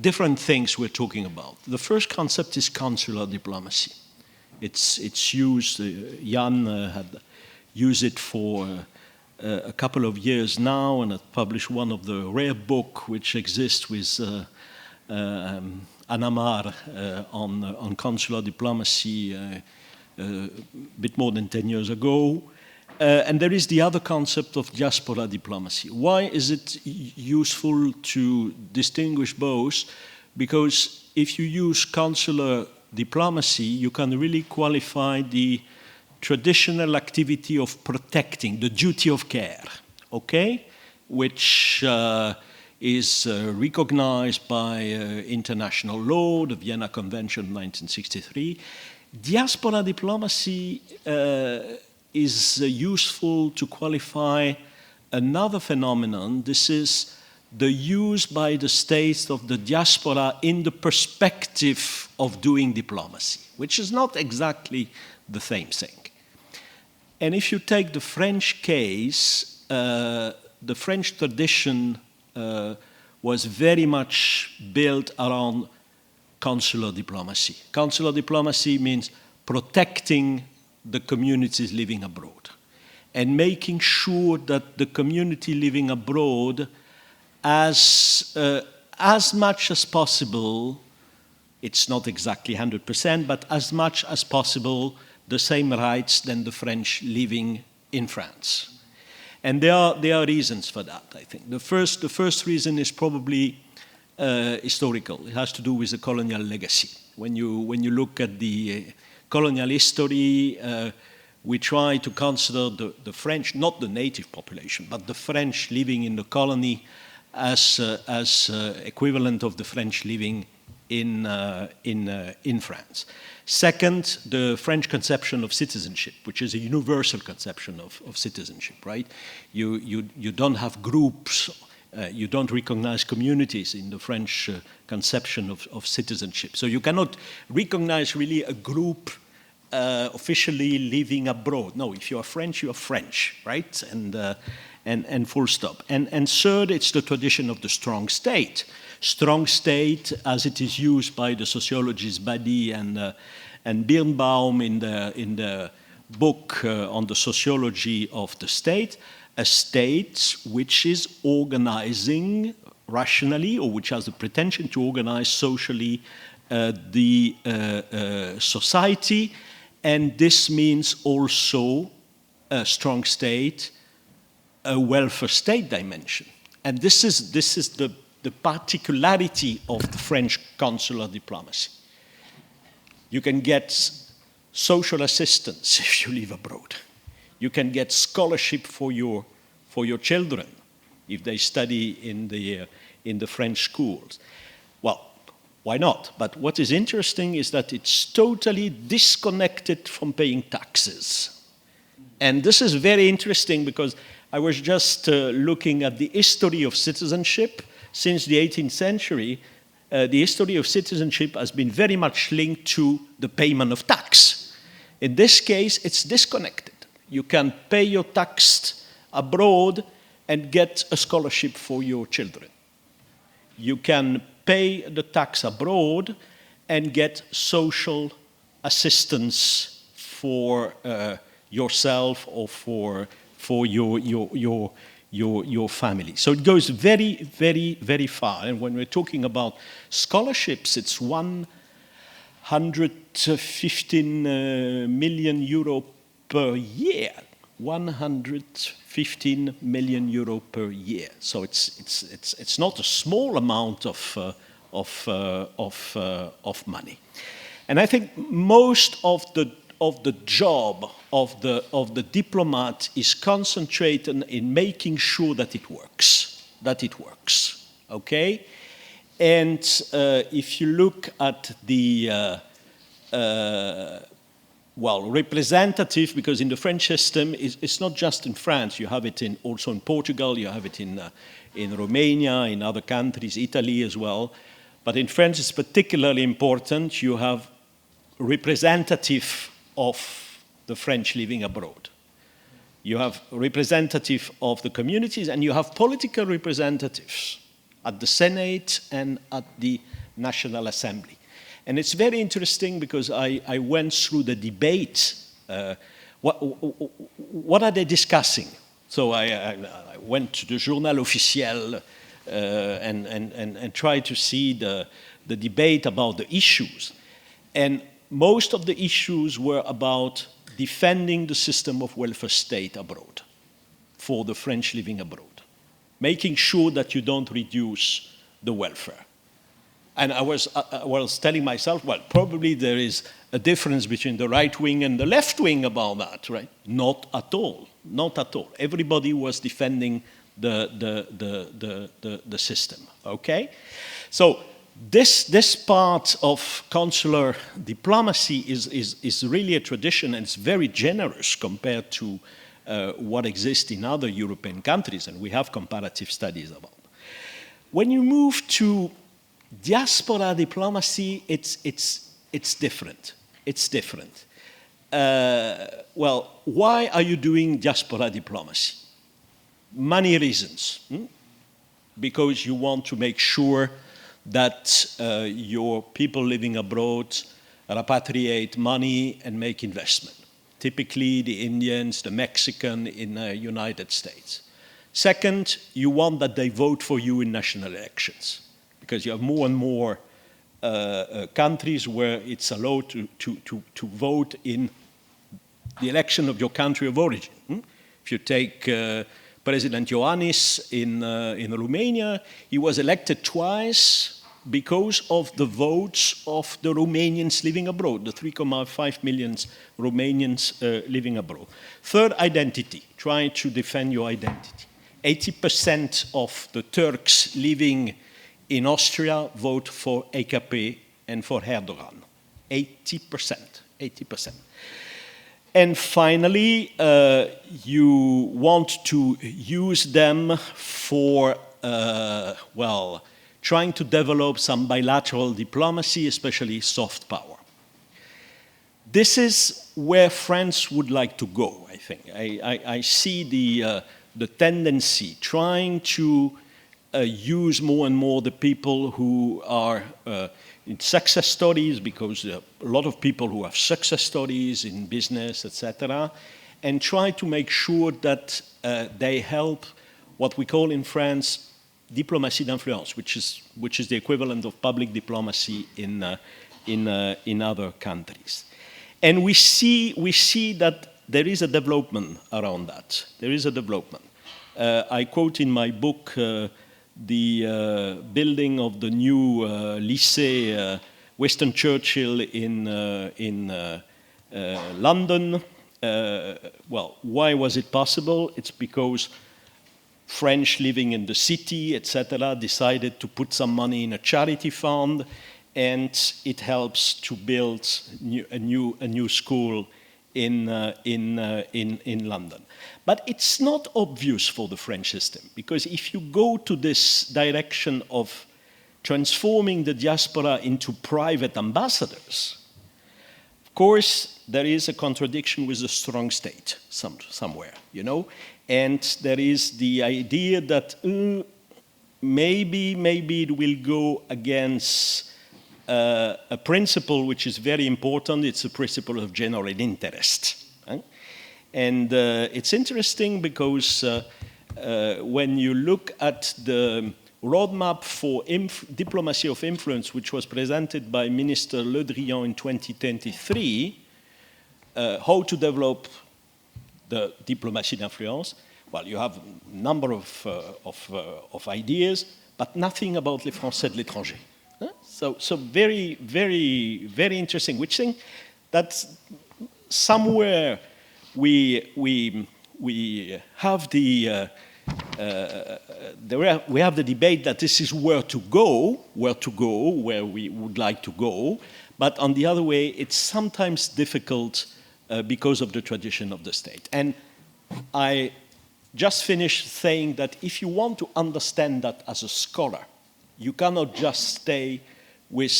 different things we're talking about. The first concept is consular diplomacy. It's used, Jan had used it for a couple of years now, and had published one of the rare books which exists with Anamar on consular diplomacy a bit more than 10 years ago. And there is the other concept of diaspora diplomacy. Why is it useful to distinguish both? Because if you use consular diplomacy, you can really qualify the traditional activity of protecting, the duty of care, okay? Which is recognized by international law, the Vienna Convention of 1963. Diaspora diplomacy is useful to qualify another phenomenon. This is the use by the states of the diaspora in the perspective of doing diplomacy, which is not exactly the same thing. And if you take the French case, the French tradition was very much built around consular diplomacy. Consular diplomacy means protecting the communities living abroad and making sure that the community living abroad, as much as possible, it's not exactly 100%, but as much as possible, the same rights than the French living in France. And there are reasons for that, I think. The first reason is probably historical. It has to do with the colonial legacy. When you look at the colonial history, we try to consider the French, not the native population, but the French living in the colony as equivalent of the French living in France. Second, the French conception of citizenship, which is a universal conception of citizenship, right? You don't have groups, you don't recognize communities in the French conception of citizenship. So you cannot recognize really a group officially living abroad. No, if you are French, right? And full stop. And third, it's the tradition of the strong state. Strong state, as it is used by the sociologists Badi and Birnbaum in the book on the sociology of the state, a state which is organizing rationally, or which has the pretension to organize socially the society, and this means also a strong state, a welfare state dimension. And this is the particularity of the French consular diplomacy. You can get social assistance if you live abroad. You can get scholarship for your children if they study in the French schools. Well, why not? But what is interesting is that it's totally disconnected from paying taxes. And this is very interesting because I was just looking at the history of citizenship. Since the 18th century, the history of citizenship has been very much linked to the payment of tax. In this case, it's disconnected. You can pay your tax abroad and get a scholarship for your children. You can pay the tax abroad and get social assistance for yourself or for your family. So it goes very, very, very far. And when we're talking about scholarships, it's 115 million euro per year. 115 million euro per year. So it's not a small amount of money. And I think most of the job of the diplomat is concentrated in making sure that it works. Okay? And if you look at the representative, because in the French system, it's not just in France. You have it also in Portugal. You have it in Romania, in other countries, Italy as well. But in France, it's particularly important. You have representative of the French living abroad. You have representative of the communities, and you have political representatives at the Senate and at the National Assembly. And it's very interesting because I went through the debate. What are they discussing? So I went to the Journal Officiel and tried to see the debate about the issues. And most of the issues were about defending the system of welfare state abroad for the French living abroad, making sure that you don't reduce the welfare. And I was telling myself, well, probably there is a difference between the right wing and the left wing about that, right? Not at all, not at all. Everybody was defending the system, okay? So this part of consular diplomacy is really a tradition, and it's very generous compared to what exists in other European countries, and we have comparative studies about. When you move to diaspora diplomacy, it's different. It's different. Well, why are you doing diaspora diplomacy? Many reasons. Because you want to make sure that your people living abroad repatriate money and make investment. Typically, the Indians, the Mexican in the United States. Second, you want that they vote for you in national elections, because you have more and more countries where it's allowed to vote in the election of your country of origin. If you take President Iohannis in Romania, he was elected twice because of the votes of the Romanians living abroad, the 3.5 million Romanians living abroad. Third, identity, trying to defend your identity. 80% of the Turks living in Austria vote for AKP and for Erdogan. 80%, 80%. And finally, you want to use them for, well, trying to develop some bilateral diplomacy, especially soft power. This is where France would like to go, I think. I see the tendency, trying to use more and more the people who are in success stories, because a lot of people who have success stories in business, etc., and try to make sure that they help what we call in France diplomatie d'influence, which is the equivalent of public diplomacy in other countries. And we see that there is a development around that. There is a development. I quote in my book the building of the new lycée Winston Churchill in London. Well, why was it possible? It's because French living in the city, etc., decided to put some money in a charity fund, and it helps to build a new school in London. But it's not obvious for the French system, because if you go to this direction of transforming the diaspora into private ambassadors, of course, there is a contradiction with a strong state somewhere, you know? And there is the idea that maybe it will go against a principle which is very important. It's the principle of general interest. And it's interesting because when you look at the roadmap for diplomacy of influence, which was presented by Minister Le Drian in 2023, how to develop the diplomatie d'influence, well, you have a number of ideas, but nothing about les Français de l'étranger. So very, very, very interesting. Which thing that somewhere we have the debate that this is where to go, where we would like to go, but on the other way, it's sometimes difficult because of the tradition of the state. And I just finished saying that if you want to understand that as a scholar, you cannot just stay with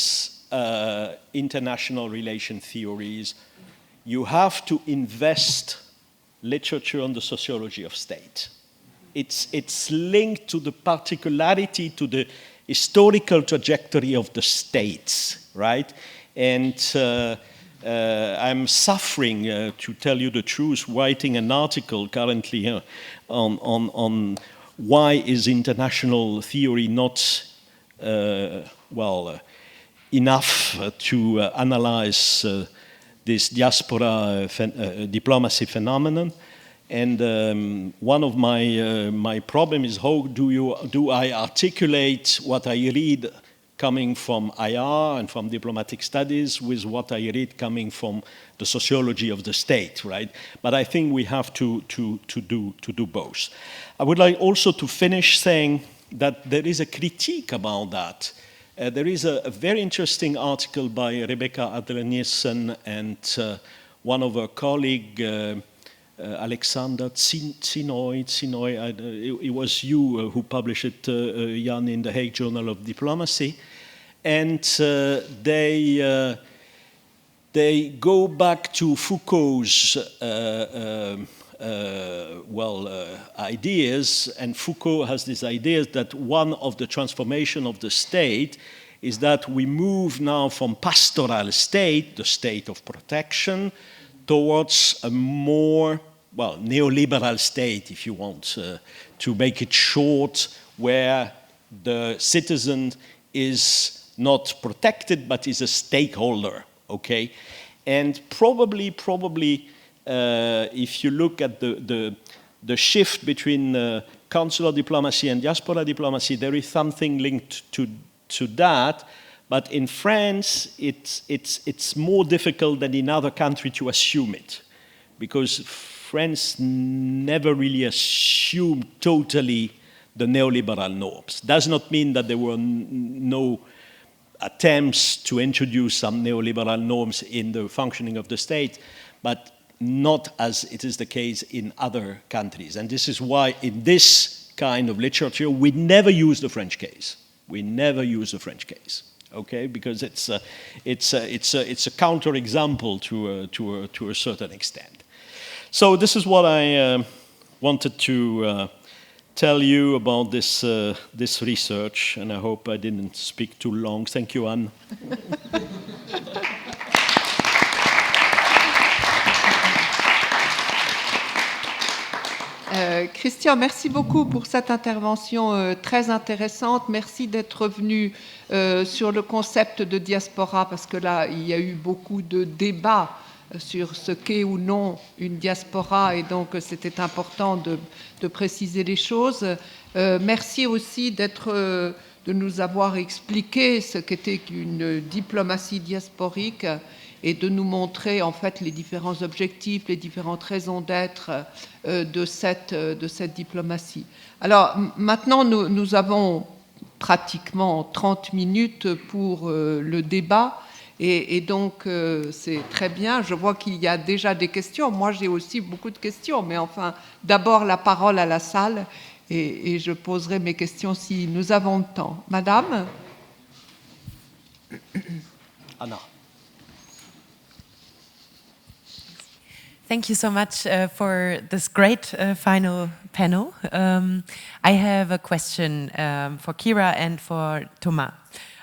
international relation theories. You have to invest literature on the sociology of state. It's linked to the particularity, to the historical trajectory of the states, right? And I'm suffering, to tell you the truth, writing an article currently on why is international theory not, enough to analyze this diaspora diplomacy phenomenon. And one of my problem is how do I articulate what I read coming from IR and from diplomatic studies with what I read coming from the sociology of the state, right? But I think we have to do both. I would like also to finish saying that there is a critique about that. There is a very interesting article by Rebecca Adler-Nielsen and one of her colleagues, Alexander Tsinoy, it was you who published it, Jan, in the Hague Journal of Diplomacy. And they go back to Foucault's ideas, and Foucault has these ideas that one of the transformation of the state is that we move now from pastoral state, the state of protection, towards a more, neoliberal state, if you want, to make it short, where the citizen is not protected, but is a stakeholder, okay? And probably, if you look at the shift between consular diplomacy and diaspora diplomacy, there is something linked to that. But in France, it's more difficult than in other countries to assume it, because France never really assumed totally the neoliberal norms. Does not mean that there were no attempts to introduce some neoliberal norms in the functioning of the state, but not as it is the case in other countries. And this is why in this kind of literature, we never use the French case. We never use the French case, okay? Because it's a counterexample to a certain extent. So this is what I wanted to tell you about this research, and I hope I didn't speak too long. Thank you, Anne. Christian, merci beaucoup pour cette intervention très intéressante. Merci d'être venu sur le concept de diaspora, parce que là, il y a eu beaucoup de débats sur ce qu'est ou non une diaspora, et donc c'était important de préciser les choses. Merci aussi de nous avoir expliqué ce qu'était une diplomatie diasporique et de nous montrer en fait les différents objectifs, les différentes raisons d'être de cette diplomatie. Alors maintenant, nous avons pratiquement 30 minutes pour le débat. Et donc, c'est très bien. Je vois qu'il y a déjà des questions. Moi, j'ai aussi beaucoup de questions. Mais enfin, d'abord, la parole à la salle. Et je poserai mes questions si nous avons le temps. Madame ? Anna. Thank you so much for this great final panel. I have a question for Kira and for Thomas.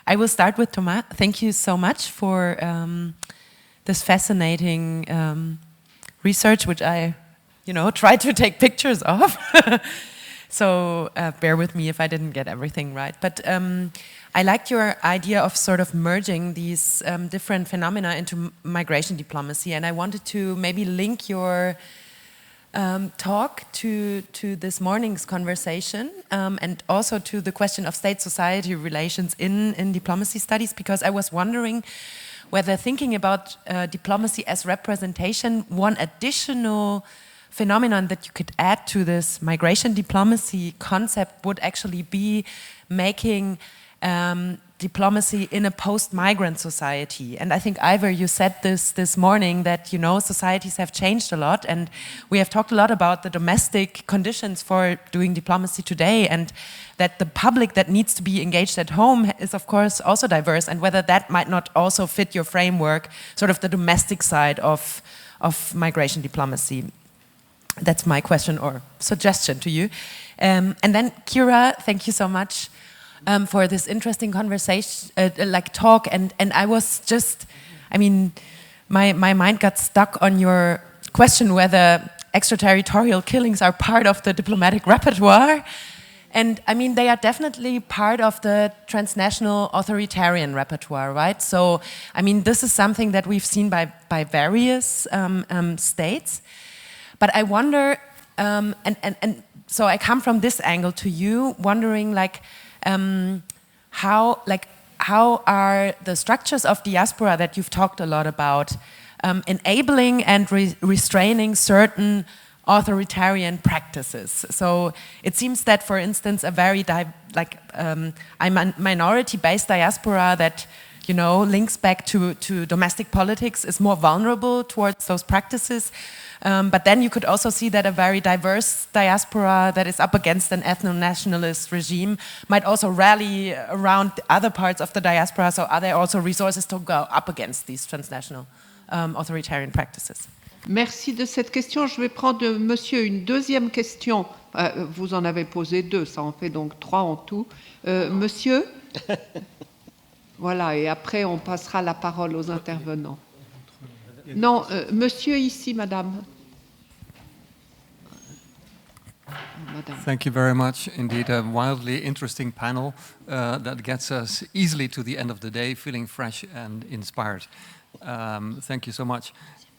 I will start with Thomas. Thank you so much for this fascinating research, which I, tried to take pictures of. So bear with me if I didn't get everything right. But I liked your idea of sort of merging these different phenomena into migration diplomacy, and I wanted to maybe link your talk to this morning's conversation and also to the question of state-society relations in diplomacy studies, because I was wondering whether thinking about diplomacy as representation, one additional phenomenon that you could add to this migration diplomacy concept would actually be making diplomacy in a post-migrant society. And I think, Ivor, you said this morning that, societies have changed a lot, and we have talked a lot about the domestic conditions for doing diplomacy today, and that the public that needs to be engaged at home is, of course, also diverse, and whether that might not also fit your framework, sort of the domestic side of migration diplomacy. That's my question or suggestion to you. And then, Kira, thank you so much for this interesting conversation, talk, and I was just, my mind got stuck on your question whether extraterritorial killings are part of the diplomatic repertoire, And I mean, they are definitely part of the transnational authoritarian repertoire, right? So, I mean, this is something that we've seen by various states. But I wonder, and so I come from this angle to you, wondering like, how are the structures of diaspora that you've talked a lot about enabling and restraining certain authoritarian practices? So it seems that, for instance, a very minority-based diaspora that links back to domestic politics is more vulnerable towards those practices. But then you could also see that a very diverse diaspora that is up against an ethno-nationalist regime might also rally around other parts of the diaspora. So are there also resources to go up against these transnational authoritarian practices? Merci de cette question. Je vais prendre de monsieur une deuxième question. Vous en avez posé 2, ça en fait donc 3 en tout. Monsieur? Voilà, et après on passera la parole aux intervenants. Non, monsieur ici, madame. Madame. Thank you very much. Indeed, a wildly interesting panel that gets us easily to the end of the day feeling fresh and inspired. Thank you so much.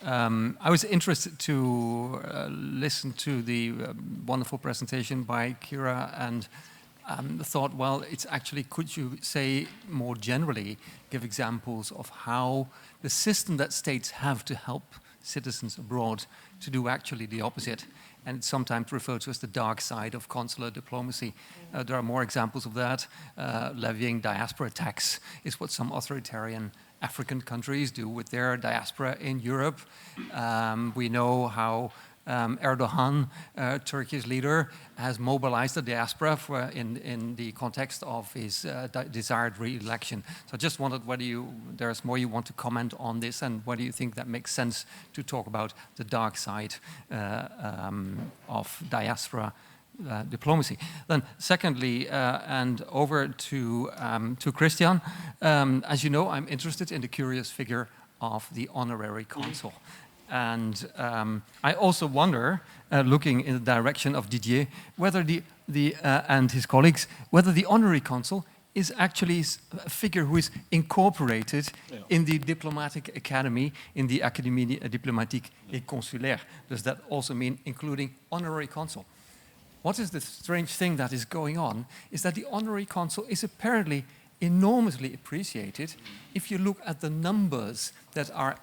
I was interested to listen to the wonderful presentation by Kira and thought, well, it's actually, could you say more generally, give examples of how the system that states have to help citizens abroad to do actually the opposite, and it's sometimes referred to as the dark side of consular diplomacy. There are more examples of that. Levying diaspora tax is what some authoritarian African countries do with their diaspora in Europe. We know how Erdogan, Turkey's leader, has mobilized the diaspora in the context of his desired re-election. So I just wondered whether there's more you want to comment on this, and whether you think that makes sense to talk about the dark side of diaspora diplomacy. Then, secondly, and over to Christian. As you know, I'm interested in the curious figure of the honorary consul. And I also wonder, looking in the direction of Didier, whether and his colleagues, whether the honorary consul is actually a figure who is incorporated in the diplomatic academy, in the Académie diplomatique et consulaire. Does that also mean including honorary consul? What is the strange thing that is going on is that the honorary consul is apparently enormously appreciated if you look at the numbers that are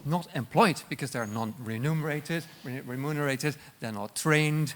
not employed because they're non-remunerated, they're not trained,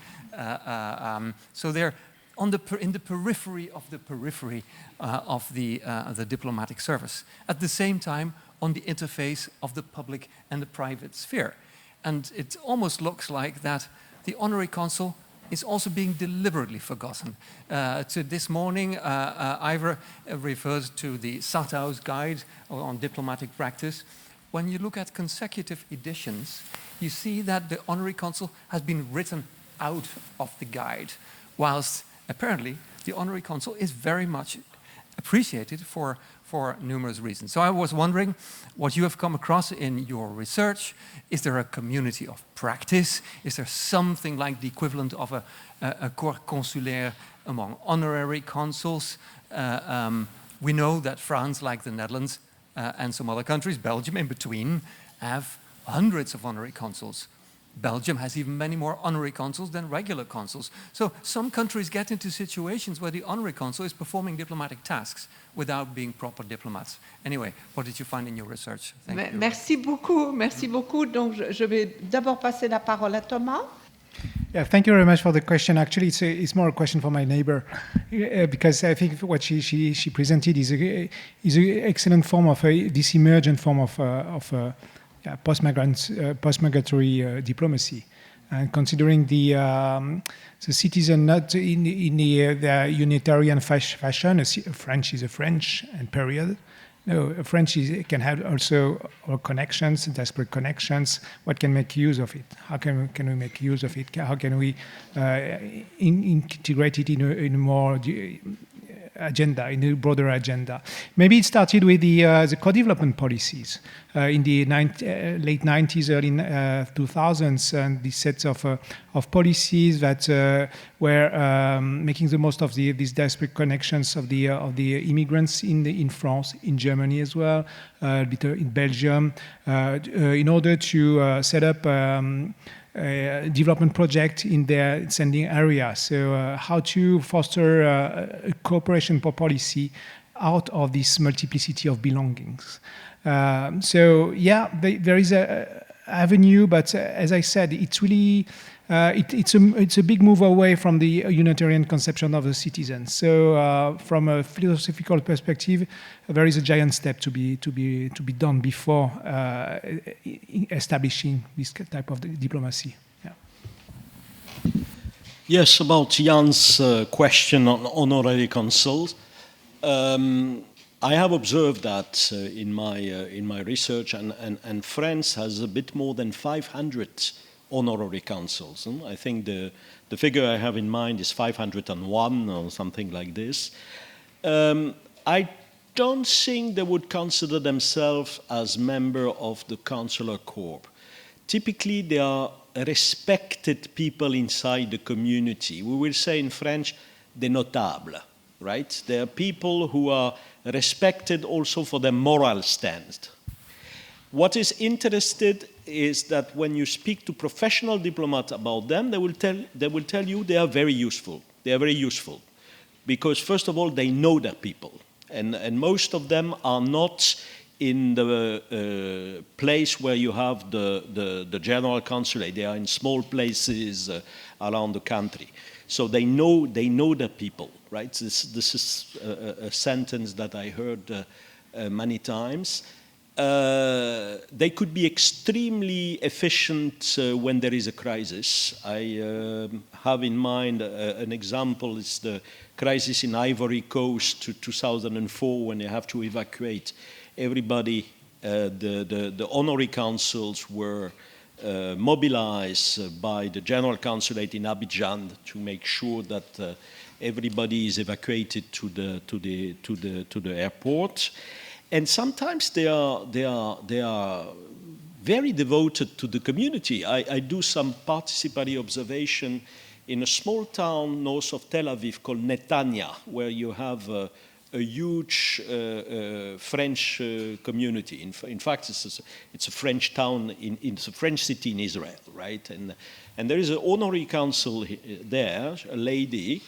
so they're in the periphery of the periphery of the diplomatic service. At the same time, on the interface of the public and the private sphere. And it almost looks like that the honorary consul is also being deliberately forgotten. This morning, Ivor referred to the Sattau's guide on diplomatic practice. When you look at consecutive editions, you see that the honorary consul has been written out of the guide, whilst apparently the honorary consul is very much appreciated for numerous reasons. So I was wondering what you have come across in your research. Is there a community of practice? Is there something like the equivalent of a corps consulaire among honorary consuls? We know that France, like the Netherlands, and some other countries, Belgium in between, have hundreds of honorary consuls. Belgium has even many more honorary consuls than regular consuls. So some countries get into situations where the honorary consul is performing diplomatic tasks without being proper diplomats. Anyway, what did you find in your research? Thank you. Merci beaucoup, merci beaucoup. Donc je vais d'abord passer la parole à Thomas. Yeah, thank you very much for the question. Actually, it's more a question for my neighbor, because I think what she presented is an excellent form of this emergent form of post-migratory diplomacy, and considering the citizen not in the unitarian fashion. A French is a French, and period. No, a French can have also connections, desperate connections. What can make use of it? How can we make use of it? How can we integrate it in a more agenda, in the broader agenda. Maybe it started with the co-development policies in the late 90s, early 2000s, and these sets of policies that were making the most of these disparate connections of the immigrants in France, in Germany as well, a bit in Belgium, in order to set up development project in their sending area. So how to foster cooperation policy out of this multiplicity of belongings. So yeah, there is a avenue, but as I said, it's really it's a big move away from the Unitarian conception of the citizen. So from a philosophical perspective, there is a giant step to be done before establishing this type of diplomacy. Yeah. Yes, about Jan's question on honorary consuls. I have observed that in my research, and France has a bit more than 500 honorary consuls. I think the figure I have in mind is 501 or something like this. I don't think they would consider themselves as member of the consular corps. Typically, they are respected people inside the community. We will say in French, des notables, right? They are people who are respected also for their moral stand. What is interesting is that when you speak to professional diplomats about them, they will tell you they are very useful. They are very useful because, first of all, they know their people. And most of them are not in the place where you have the general consulate. They are in small places around the country. So they know their people, right? This is a sentence that I heard many times. They could be extremely efficient when there is a crisis. I have in mind an example. It's the crisis in Ivory Coast 2004 when they have to evacuate everybody. The honorary consuls were mobilized by the general consulate in Abidjan to make sure that everybody is evacuated to the airport. And sometimes they are very devoted to the community. I do some participatory observation in a small town north of Tel Aviv called Netanya, where you have a huge French community. In fact, it's a French town, it's a French city in Israel, right? And there is an honorary consul there, a lady.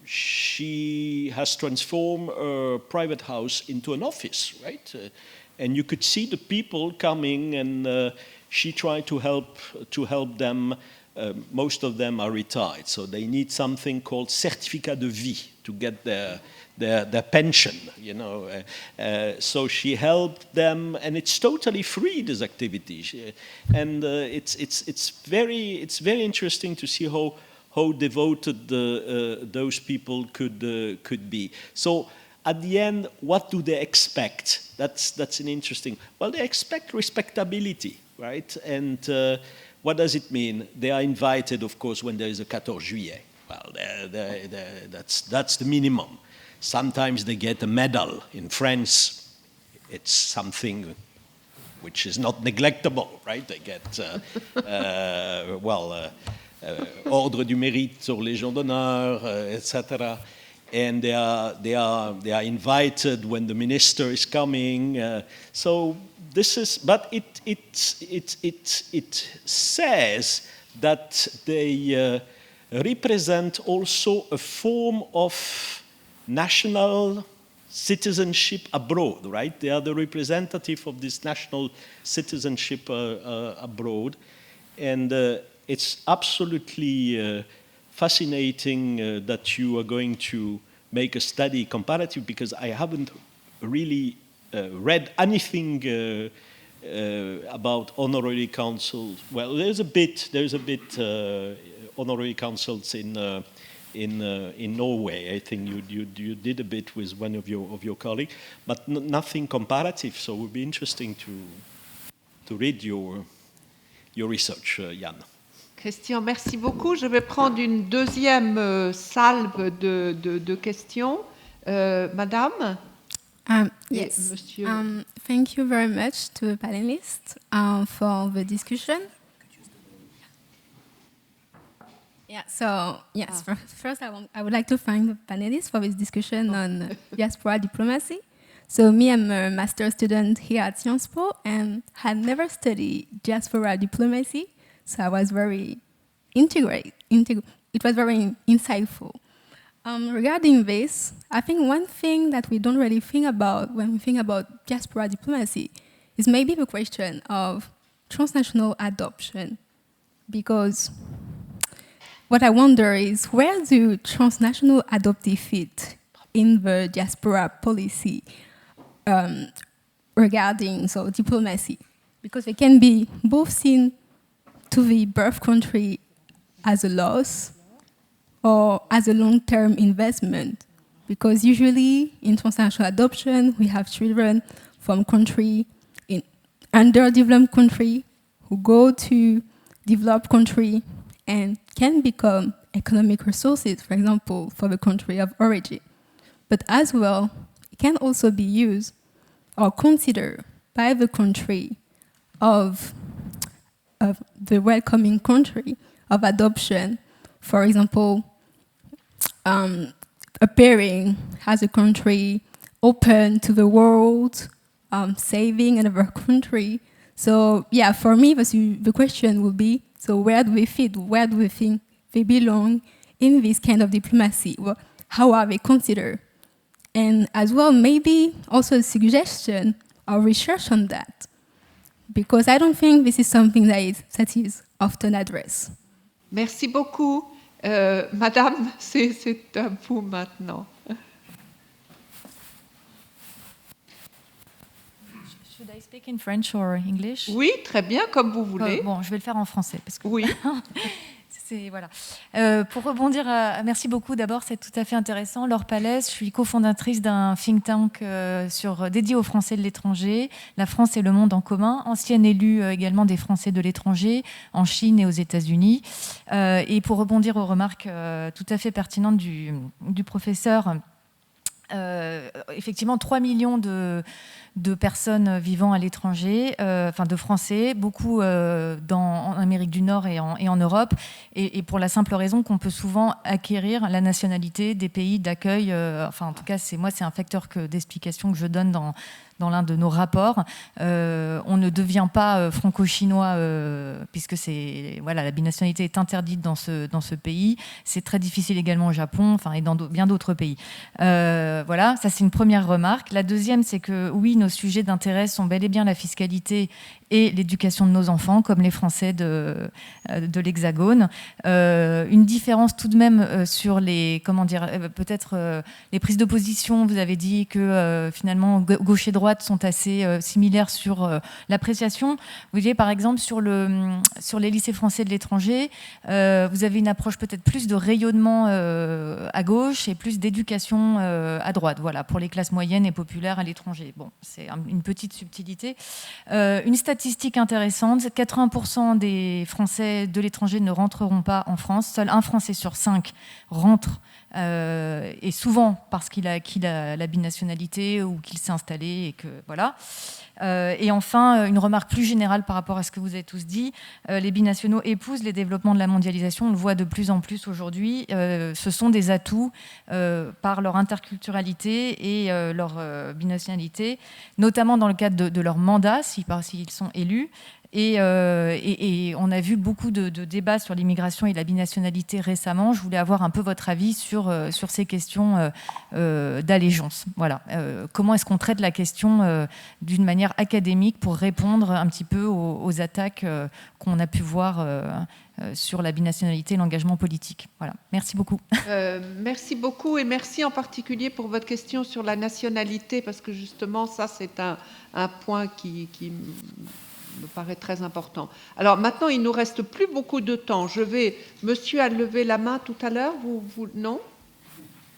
She has transformed a private house into an office, right? And you could see the people coming, and she tried to help them. Most of them are retired, so they need something called certificat de vie to get their pension, you know. So she helped them, and it's totally free, this activity. And it's very interesting to see how devoted those people could be. So at the end, what do they expect? That's an interesting. Well, they expect respectability, right? And what does it mean? They are invited, of course, when there is a 14 Juillet. Well, that's the minimum. Sometimes they get a medal. In France, it's something which is not neglectable, right? They get, Ordre du Mérite or Légion d'honneur, etc. And they are invited when the minister is coming. So this is, but it says that they represent also a form of national citizenship abroad, right? They are the representative of this national citizenship abroad, and it's absolutely fascinating that you are going to make a study comparative, because I haven't really read anything about honorary consuls. Well, there's a bit honorary consuls in Norway. I think you did a bit with one of your colleagues, but nothing comparative. So it would be interesting to read your research, Jan. Christian, merci beaucoup. Je vais prendre une deuxième salve de questions. Madame Yes. Monsieur. Thank you very much to the panelists for the discussion. Yeah, so yes, first I would like to thank the panelists for this discussion on diaspora diplomacy. So me, I'm a master's student here at Sciences Po and had never studied diaspora diplomacy, so I was very it was very insightful. Regarding this, I think one thing that we don't really think about when we think about diaspora diplomacy is maybe the question of transnational adoption. Because what I wonder is, where do transnational adoptees fit in the diaspora policy regarding diplomacy? Because they can be both seen to the birth country as a loss or as a long-term investment, because usually in transnational adoption, we have children from country in underdeveloped country who go to developed country and can become economic resources, for example, for the country of origin. But as well, it can also be used or considered by the country of the welcoming country of adoption, for example, appearing as a country open to the world, saving another country. So yeah, for me, the question would be, so where do we fit? Where do we think they belong in this kind of diplomacy? Well, how are they considered? And as well, maybe also a suggestion or research on that, because I don't think this is something that is often addressed. Merci beaucoup. Madame, c'est à vous maintenant. Should I speak in French or English? Oui, très bien, comme vous voulez. Bon, je vais le faire en français. Parce que oui. Voilà. Pour rebondir, merci beaucoup. D'abord, c'est tout à fait intéressant. Laure Pallès, je suis cofondatrice d'un think tank dédié aux Français de l'étranger, la France et le monde en commun, ancienne élue également des Français de l'étranger en Chine et aux États-Unis. Et pour rebondir aux remarques tout à fait pertinentes du professeur, effectivement 3 millions de personnes vivant à l'étranger, enfin de Français, beaucoup en Amérique du Nord et en Europe, et pour la simple raison qu'on peut souvent acquérir la nationalité des pays d'accueil. Enfin, en tout cas, c'est un facteur d'explication que je donne dans l'un de nos rapports. On ne devient pas franco-chinois puisque la binationalité est interdite dans ce pays. C'est très difficile également au Japon, et dans bien d'autres pays. Voilà, ça c'est une première remarque. La deuxième, c'est que oui, nos sujets d'intérêt sont bel et bien la fiscalité et l'éducation de nos enfants, comme les Français de l'Hexagone. Une différence tout de même sur les, peut-être les prises de position. Vous avez dit que finalement gauche et droite sont assez similaires sur l'appréciation. Vous voyez, par exemple, sur les lycées français de l'étranger, vous avez une approche peut-être plus de rayonnement à gauche et plus d'éducation à droite, voilà, pour les classes moyennes et populaires à l'étranger. Bon, c'est une petite subtilité. Une statistique intéressante, 80% des Français de l'étranger ne rentreront pas en France. Seul un Français sur 5 rentre, et souvent parce qu'il a acquis la binationalité ou qu'il s'est installé et que voilà. Et enfin, une remarque plus générale par rapport à ce que vous avez tous dit, les binationaux épousent les développements de la mondialisation, on le voit de plus en plus aujourd'hui. Ce sont des atouts par leur interculturalité et leur binationalité, notamment dans le cadre de leur mandat, s'ils sont élus. Et on a vu beaucoup de débats sur l'immigration et la binationalité récemment. Je voulais avoir un peu votre avis sur ces questions d'allégeance. Voilà. Comment est-ce qu'on traite la question d'une manière académique pour répondre un petit peu aux attaques qu'on a pu voir sur la binationalité et l'engagement politique. Voilà. Merci beaucoup. Merci beaucoup et merci en particulier pour votre question sur la nationalité, parce que justement, ça, c'est un point qui me paraît très important. Alors maintenant, il ne nous reste plus beaucoup de temps. Monsieur a levé la main tout à l'heure, non ?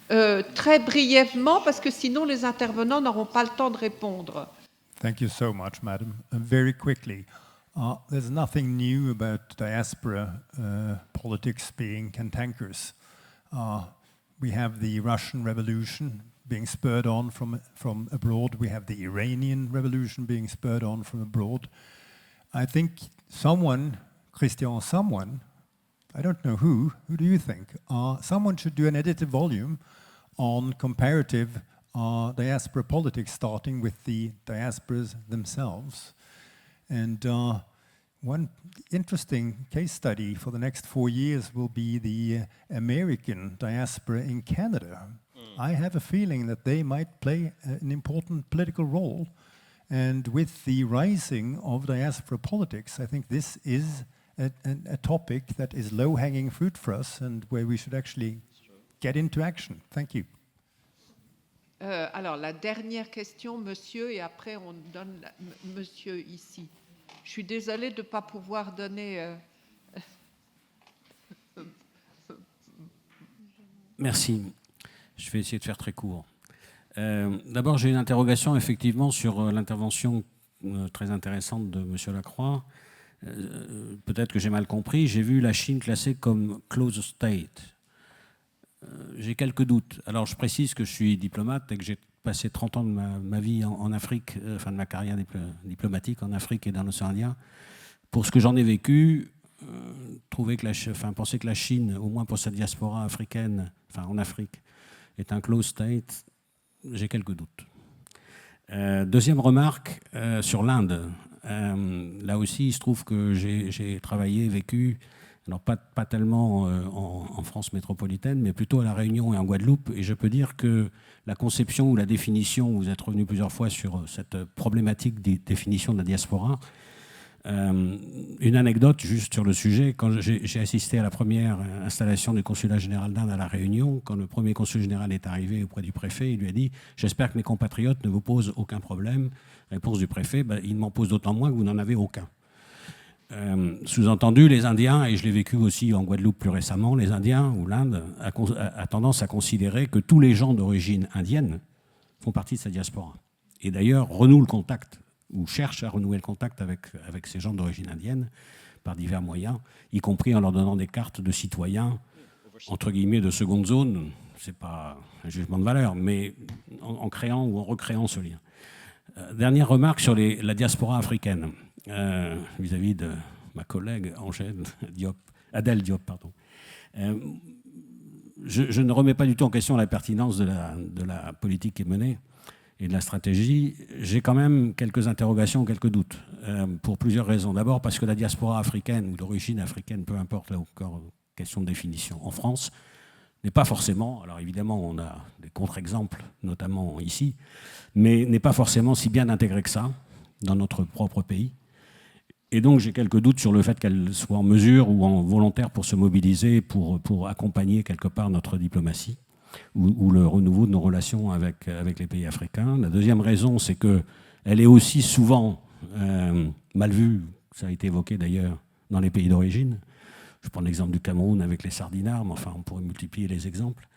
Très brièvement, parce que sinon les intervenants n'auront pas le temps de répondre. Thank you so much, madam. Very quickly, There's nothing new about diaspora politics being cantankerous. We have the Russian Revolution being spurred on from abroad. We have the Iranian Revolution being spurred on from abroad. I think Christian, I don't know who do you think? Someone should do an edited volume on comparative diaspora politics, starting with the diasporas themselves. And one interesting case study for the next 4 years will be the American diaspora in Canada. I have a feeling that they might play an important political role. And with the rising of diaspora politics, I think this is a topic that is low-hanging fruit for us and where we should actually get into action. Thank you. Alors, la dernière question, monsieur, et après on donne monsieur ici. Je suis désolée de ne pas pouvoir donner... Merci. Je vais essayer de faire très court. D'abord, j'ai une interrogation effectivement sur l'intervention très intéressante de monsieur Lacroix. Peut-être que j'ai mal compris. J'ai vu la Chine classée comme closed state. J'ai quelques doutes. Alors, je précise que je suis diplomate et que j'ai passé 30 ans de ma vie en Afrique, enfin de ma carrière diplomatique en Afrique et dans l'océan Indien. Pour ce que j'en ai vécu, penser que la Chine, au moins pour sa diaspora africaine, enfin en Afrique, est un closed state, j'ai quelques doutes. Deuxième remarque sur l'Inde. Là aussi, il se trouve que j'ai travaillé, vécu, alors pas tellement en France métropolitaine, mais plutôt à La Réunion et en Guadeloupe. Et je peux dire que la conception ou la définition, vous êtes revenu plusieurs fois sur cette problématique des définitions de la diaspora. Une anecdote juste sur le sujet, quand j'ai assisté à la première installation du consulat général d'Inde à La Réunion, quand le premier consul général est arrivé auprès du préfet, il lui a dit « J'espère que mes compatriotes ne vous posent aucun problème ». Réponse du préfet « Il m'en pose d'autant moins que vous n'en avez aucun ». Sous-entendu, les Indiens, et je l'ai vécu aussi en Guadeloupe plus récemment, les Indiens ou l'Inde a tendance à considérer que tous les gens d'origine indienne font partie de sa diaspora. Et d'ailleurs, renoue le contact ou cherche à renouer le contact avec ces gens d'origine indienne par divers moyens, y compris en leur donnant des cartes de citoyens, entre guillemets, de seconde zone. Ce n'est pas un jugement de valeur, mais en créant ou en recréant ce lien. Dernière remarque sur la diaspora africaine, vis-à-vis de ma collègue Adèle Diop. Je ne remets pas du tout en question la pertinence de la politique qui est menée et de la stratégie. J'ai quand même quelques interrogations, quelques doutes, pour plusieurs raisons. D'abord parce que la diaspora africaine ou d'origine africaine, peu importe, là encore, question de définition, en France, n'est pas forcément, alors évidemment on a des contre-exemples, notamment ici, mais n'est pas forcément si bien intégrée que ça dans notre propre pays. Et donc j'ai quelques doutes sur le fait qu'elle soit en mesure ou en volontaire pour se mobiliser, pour accompagner quelque part notre diplomatie ou le renouveau de nos relations avec les pays africains. La deuxième raison, c'est qu'elle est aussi souvent mal vue, ça a été évoqué d'ailleurs, dans les pays d'origine. Je prends l'exemple du Cameroun avec les sardinards, mais enfin on pourrait multiplier les exemples.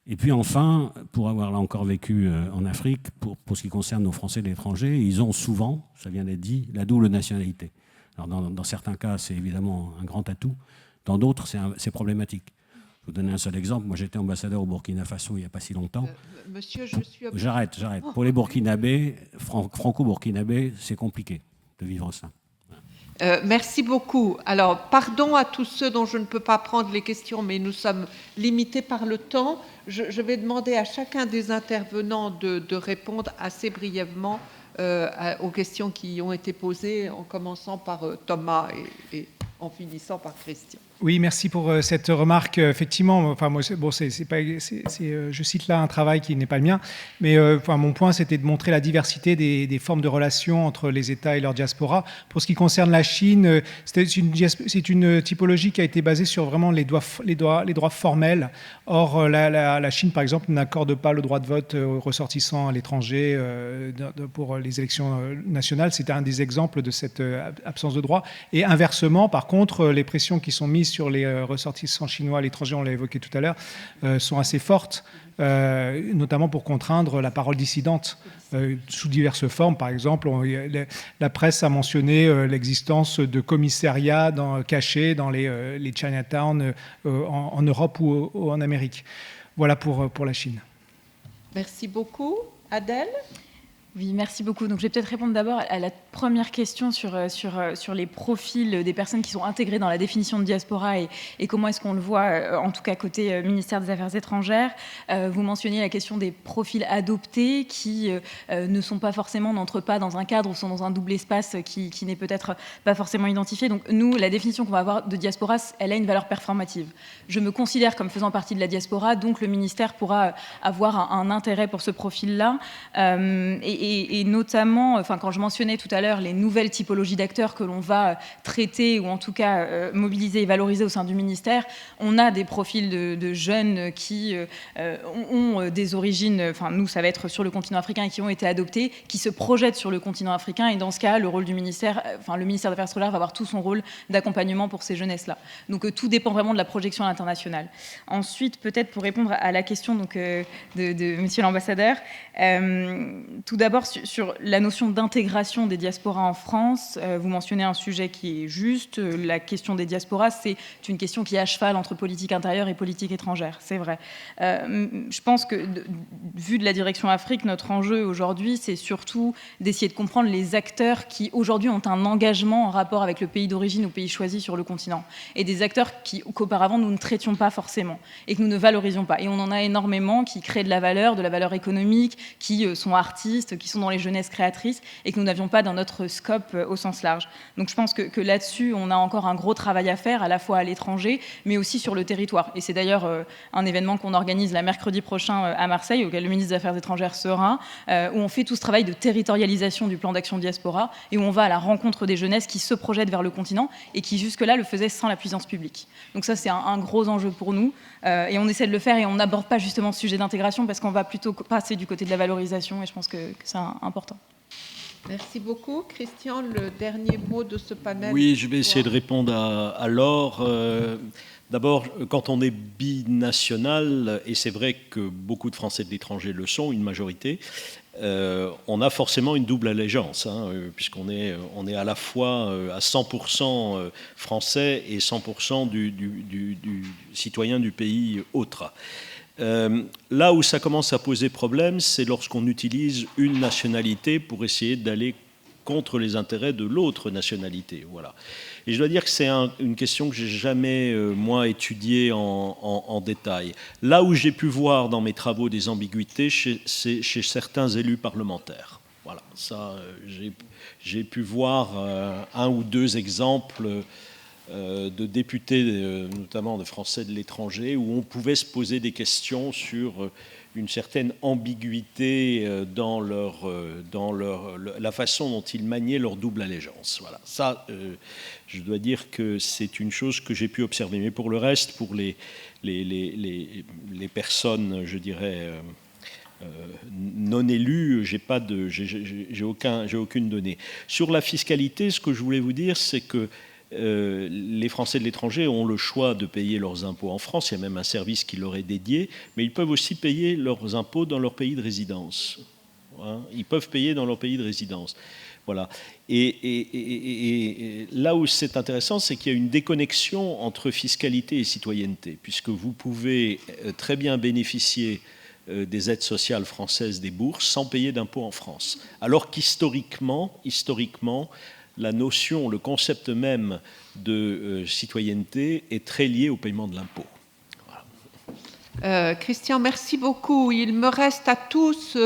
Et puis enfin, pour avoir là encore vécu en Afrique, pour ce qui concerne nos Français de l'étranger, ils ont souvent, ça vient d'être dit, la double nationalité. Alors dans certains cas, c'est évidemment un grand atout. Dans d'autres, c'est problématique. Je vais vous donner un seul exemple. Moi, j'étais ambassadeur au Burkina Faso il n'y a pas si longtemps. Monsieur, je suis... J'arrête. Pour les Burkinabés, franco-burkinabés, c'est compliqué de vivre ça. Merci beaucoup. Alors, pardon à tous ceux dont je ne peux pas prendre les questions, mais nous sommes limités par le temps. Je vais demander à chacun des intervenants de répondre assez brièvement aux questions qui ont été posées, en commençant par Thomas et en finissant par Christian. Oui, merci pour cette remarque. Effectivement, enfin, moi, je cite là un travail qui n'est pas le mien, mais mon point, c'était de montrer la diversité des formes de relations entre les États et leur diaspora. Pour ce qui concerne la Chine, c'est une typologie qui a été basée sur vraiment les droits formels. Or, la Chine, par exemple, n'accorde pas le droit de vote aux ressortissants à l'étranger pour les élections nationales. C'est un des exemples de cette absence de droit. Et inversement, par contre, les pressions qui sont mises sur les ressortissants chinois à l'étranger, on l'a évoqué tout à l'heure, sont assez fortes, notamment pour contraindre la parole dissidente sous diverses formes. Par exemple, la presse a mentionné l'existence de commissariats cachés dans les Chinatown en Europe ou en Amérique. Voilà pour la Chine. Merci beaucoup. Adèle ? Oui, merci beaucoup. Donc, je vais peut-être répondre d'abord à la première question sur les profils des personnes qui sont intégrées dans la définition de diaspora et comment est-ce qu'on le voit, en tout cas côté ministère des Affaires étrangères. Vous mentionniez la question des profils adoptés qui ne sont pas forcément, n'entrent pas dans un cadre ou sont dans un double espace qui n'est peut-être pas forcément identifié. Donc, nous, la définition qu'on va avoir de diaspora, elle a une valeur performative. Je me considère comme faisant partie de la diaspora, donc le ministère pourra avoir un intérêt pour ce profil-là. Et notamment, enfin, quand je mentionnais tout à l'heure les nouvelles typologies d'acteurs que l'on va traiter ou en tout cas mobiliser et valoriser au sein du ministère, on a des profils de jeunes qui ont des origines, enfin nous ça va être sur le continent africain et qui ont été adoptés, qui se projettent sur le continent africain, et dans ce cas, le rôle du ministère, enfin le ministère des Affaires étrangères va avoir tout son rôle d'accompagnement pour ces jeunesses-là. Donc tout dépend vraiment de la projection à l'international. Ensuite, peut-être pour répondre à la question donc, de monsieur l'ambassadeur, tout d'abord sur la notion d'intégration des diasporas en France, vous mentionnez un sujet qui est juste. La question des diasporas, c'est une question qui est à cheval entre politique intérieure et politique étrangère, c'est vrai. Je pense que, vu de la direction Afrique, notre enjeu aujourd'hui, c'est surtout d'essayer de comprendre les acteurs qui, aujourd'hui, ont un engagement en rapport avec le pays d'origine ou pays choisi sur le continent. Et des acteurs qu'auparavant, nous ne traitions pas forcément et que nous ne valorisions pas. Et on en a énormément qui créent de la valeur économique, qui sont artistes, qui sont dans les jeunesses créatrices et que nous n'avions pas dans notre scope au sens large. Donc je pense que là-dessus, on a encore un gros travail à faire, à la fois à l'étranger, mais aussi sur le territoire. Et c'est d'ailleurs un événement qu'on organise la mercredi prochain à Marseille, auquel le ministre des Affaires étrangères sera, où on fait tout ce travail de territorialisation du plan d'action diaspora et où on va à la rencontre des jeunesses qui se projettent vers le continent et qui jusque-là le faisaient sans la puissance publique. Donc ça, c'est un gros enjeu pour nous et on essaie de le faire et on n'aborde pas justement ce sujet d'intégration parce qu'on va plutôt passer du côté de la valorisation et je pense que c'est important. Merci beaucoup. Christian, le dernier mot de ce panel. Oui, je vais essayer de répondre à Laure. D'abord, quand on est binational, et c'est vrai que beaucoup de Français de l'étranger le sont, une majorité, on a forcément une double allégeance, puisqu'on est à la fois à 100% français et 100% du citoyen du pays autre. Là où ça commence à poser problème, c'est lorsqu'on utilise une nationalité pour essayer d'aller contre les intérêts de l'autre nationalité. Voilà. Et je dois dire que c'est une question que j'ai jamais, moi, étudiée en détail. Là où j'ai pu voir dans mes travaux des ambiguïtés, c'est chez certains élus parlementaires. Voilà, ça, j'ai pu voir un ou deux exemples de députés, notamment de Français de l'étranger, où on pouvait se poser des questions sur une certaine ambiguïté dans la façon dont ils maniaient leur double allégeance. Voilà. Ça, je dois dire que c'est une chose que j'ai pu observer. Mais pour le reste, pour les personnes, je dirais, non élues, j'ai aucune donnée. Sur la fiscalité, ce que je voulais vous dire, c'est que les Français de l'étranger ont le choix de payer leurs impôts en France, il y a même un service qui leur est dédié, mais ils peuvent aussi payer leurs impôts dans leur pays de résidence. Ils peuvent payer dans leur pays de résidence. Voilà. Et là où c'est intéressant, c'est qu'il y a une déconnexion entre fiscalité et citoyenneté, puisque vous pouvez très bien bénéficier des aides sociales françaises, des bourses, sans payer d'impôts en France. Alors qu'historiquement, la notion, le concept même de citoyenneté est très lié au paiement de l'impôt. Voilà. Christian, merci beaucoup. Il me reste à tous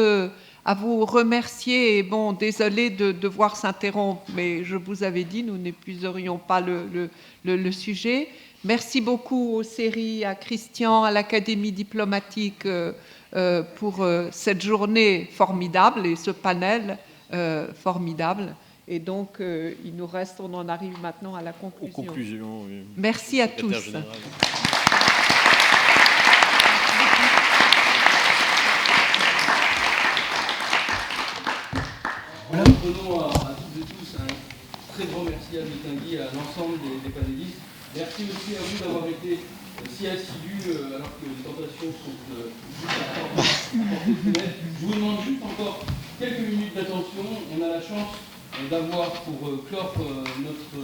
à vous remercier. Et bon, désolé de devoir s'interrompre, mais je vous avais dit, nous n'épuiserions pas le sujet. Merci beaucoup aux séries, à Christian, à l'Académie diplomatique pour cette journée formidable et ce panel formidable. Et donc, il nous reste, on en arrive maintenant à la conclusion. Aux conclusions, oui. Merci à tous. Voilà, nous prenons à toutes et tous un très grand merci à Tanguy et à l'ensemble des panélistes Merci aussi à vous d'avoir été si assidus alors que les tentations sont juste à portée de fenêtre. Je vous demande juste encore quelques minutes d'attention. On a la chance d'avoir pour clore notre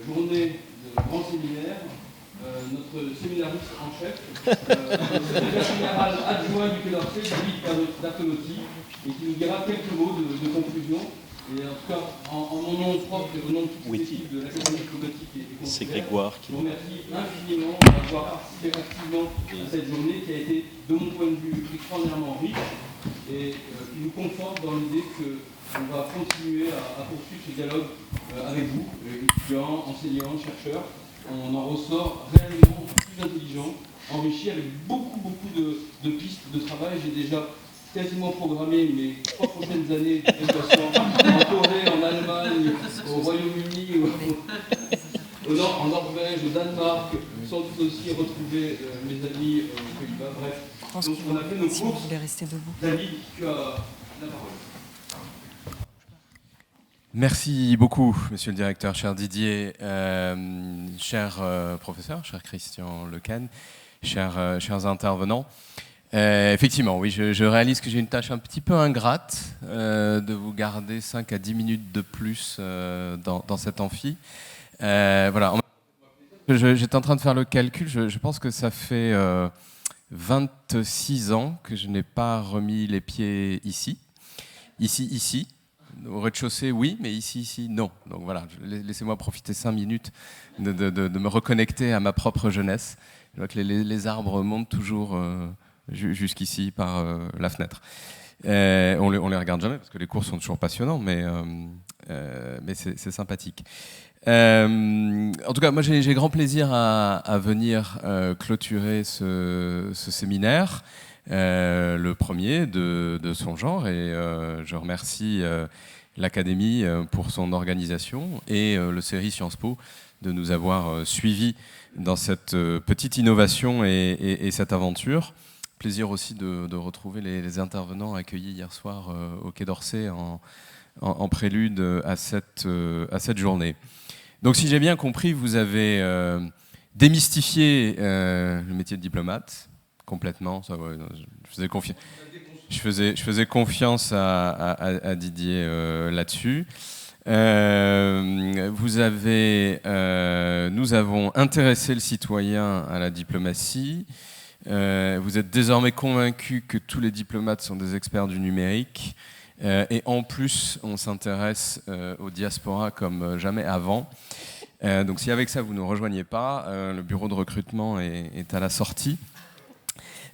journée de grand séminaire notre séminariste en chef, le secrétaire général adjoint du Quai d'Orsay, David Bertolotti, et qui nous dira quelques mots de conclusion. Et en tout cas, en mon nom propre et au nom de toute l'équipe de l'Académie diplomatique et consulaire, c'est Grégoire qui je vous remercie infiniment d'avoir participé activement à cette journée qui a été, de mon point de vue, extraordinairement riche et qui nous conforte dans l'idée qu'on va continuer à poursuivre ce dialogue avec vous, étudiants, enseignants, chercheurs. On en ressort réellement plus intelligent, enrichi avec beaucoup de pistes de travail. J'ai déjà quasiment programmé mes 3 prochaines années de déplacement en Corée, en Allemagne, au Royaume-Uni, en Norvège, au Danemark, sans doute aussi retrouver mes amis aux Pays-Bas. Bref, donc on a fait nos courses. David, tu as la parole. Merci beaucoup, monsieur le directeur, cher Didier, cher professeur, cher Christian Lequesne, chers intervenants. Effectivement, oui, je réalise que j'ai une tâche un petit peu ingrate de vous garder 5 à 10 minutes de plus dans cet amphi. Voilà. J'étais en train de faire le calcul, je pense que ça fait 26 ans que je n'ai pas remis les pieds ici. Ici. Au rez-de-chaussée, oui, mais ici, non. Donc voilà, laissez-moi profiter 5 minutes de me reconnecter à ma propre jeunesse. Je vois que les arbres montent toujours jusqu'ici par la fenêtre. On les regarde jamais parce que les cours sont toujours passionnants, mais c'est sympathique. En tout cas, moi j'ai grand plaisir à venir clôturer ce séminaire. Le premier de son genre, et je remercie l'Académie pour son organisation et le CERI Sciences Po de nous avoir suivis dans cette petite innovation et cette aventure. Plaisir aussi de retrouver les intervenants accueillis hier soir au Quai d'Orsay en prélude à cette journée. Donc si j'ai bien compris, vous avez démystifié le métier de diplomate. Complètement, ça, ouais, je faisais confiance à Didier là-dessus. Nous avons intéressé le citoyen à la diplomatie. Vous êtes désormais convaincu que tous les diplomates sont des experts du numérique. Et en plus, on s'intéresse aux diasporas comme jamais avant. Donc si avec ça vous ne nous rejoignez pas, le bureau de recrutement est à la sortie.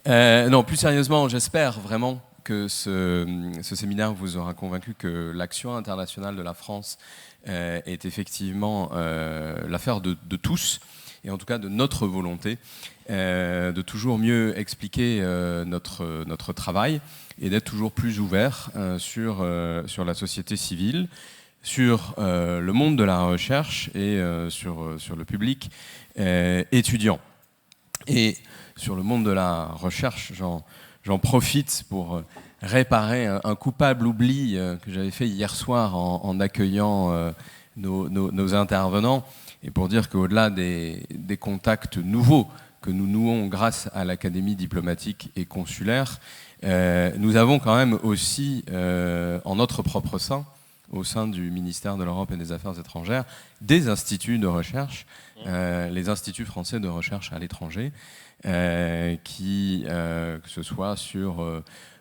Non, plus sérieusement, j'espère vraiment que ce séminaire vous aura convaincu que l'action internationale de la France est effectivement l'affaire de tous, et en tout cas de notre volonté de toujours mieux expliquer notre travail et d'être toujours plus ouvert sur la société civile, sur le monde de la recherche et sur le public étudiant. Et sur le monde de la recherche, j'en profite pour réparer un coupable oubli que j'avais fait hier soir en accueillant nos intervenants, et pour dire qu'au-delà des contacts nouveaux que nous nouons grâce à l'Académie diplomatique et consulaire, nous avons quand même aussi en notre propre sein, au sein du ministère de l'Europe et des Affaires étrangères, des instituts de recherche, les instituts français de recherche à l'étranger, que ce soit sur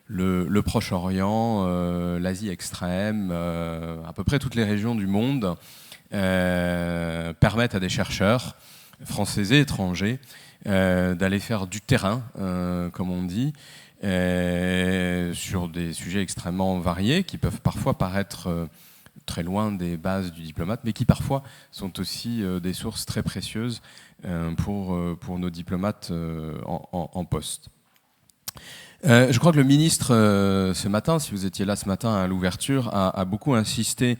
le Proche-Orient, l'Asie extrême, à peu près toutes les régions du monde, permettent à des chercheurs, français et étrangers, d'aller faire du terrain, comme on dit, sur des sujets extrêmement variés, qui peuvent parfois paraître très loin des bases du diplomate, mais qui parfois sont aussi des sources très précieuses pour nos diplomates en poste. Je crois que le ministre, ce matin, si vous étiez là ce matin à l'ouverture, a beaucoup insisté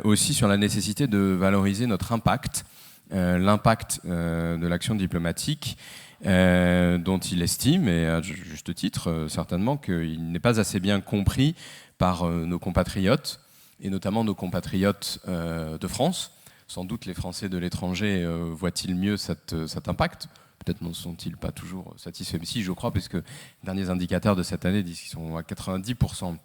aussi sur la nécessité de valoriser notre impact, l'impact de l'action diplomatique, dont il estime, et à juste titre certainement, qu'il n'est pas assez bien compris par nos compatriotes, et notamment nos compatriotes de France, sans doute les Français de l'étranger voient-ils mieux cet impact. Peut-être n'en sont-ils pas toujours satisfaits. Mais si, je crois, puisque les derniers indicateurs de cette année disent qu'ils sont à 90%,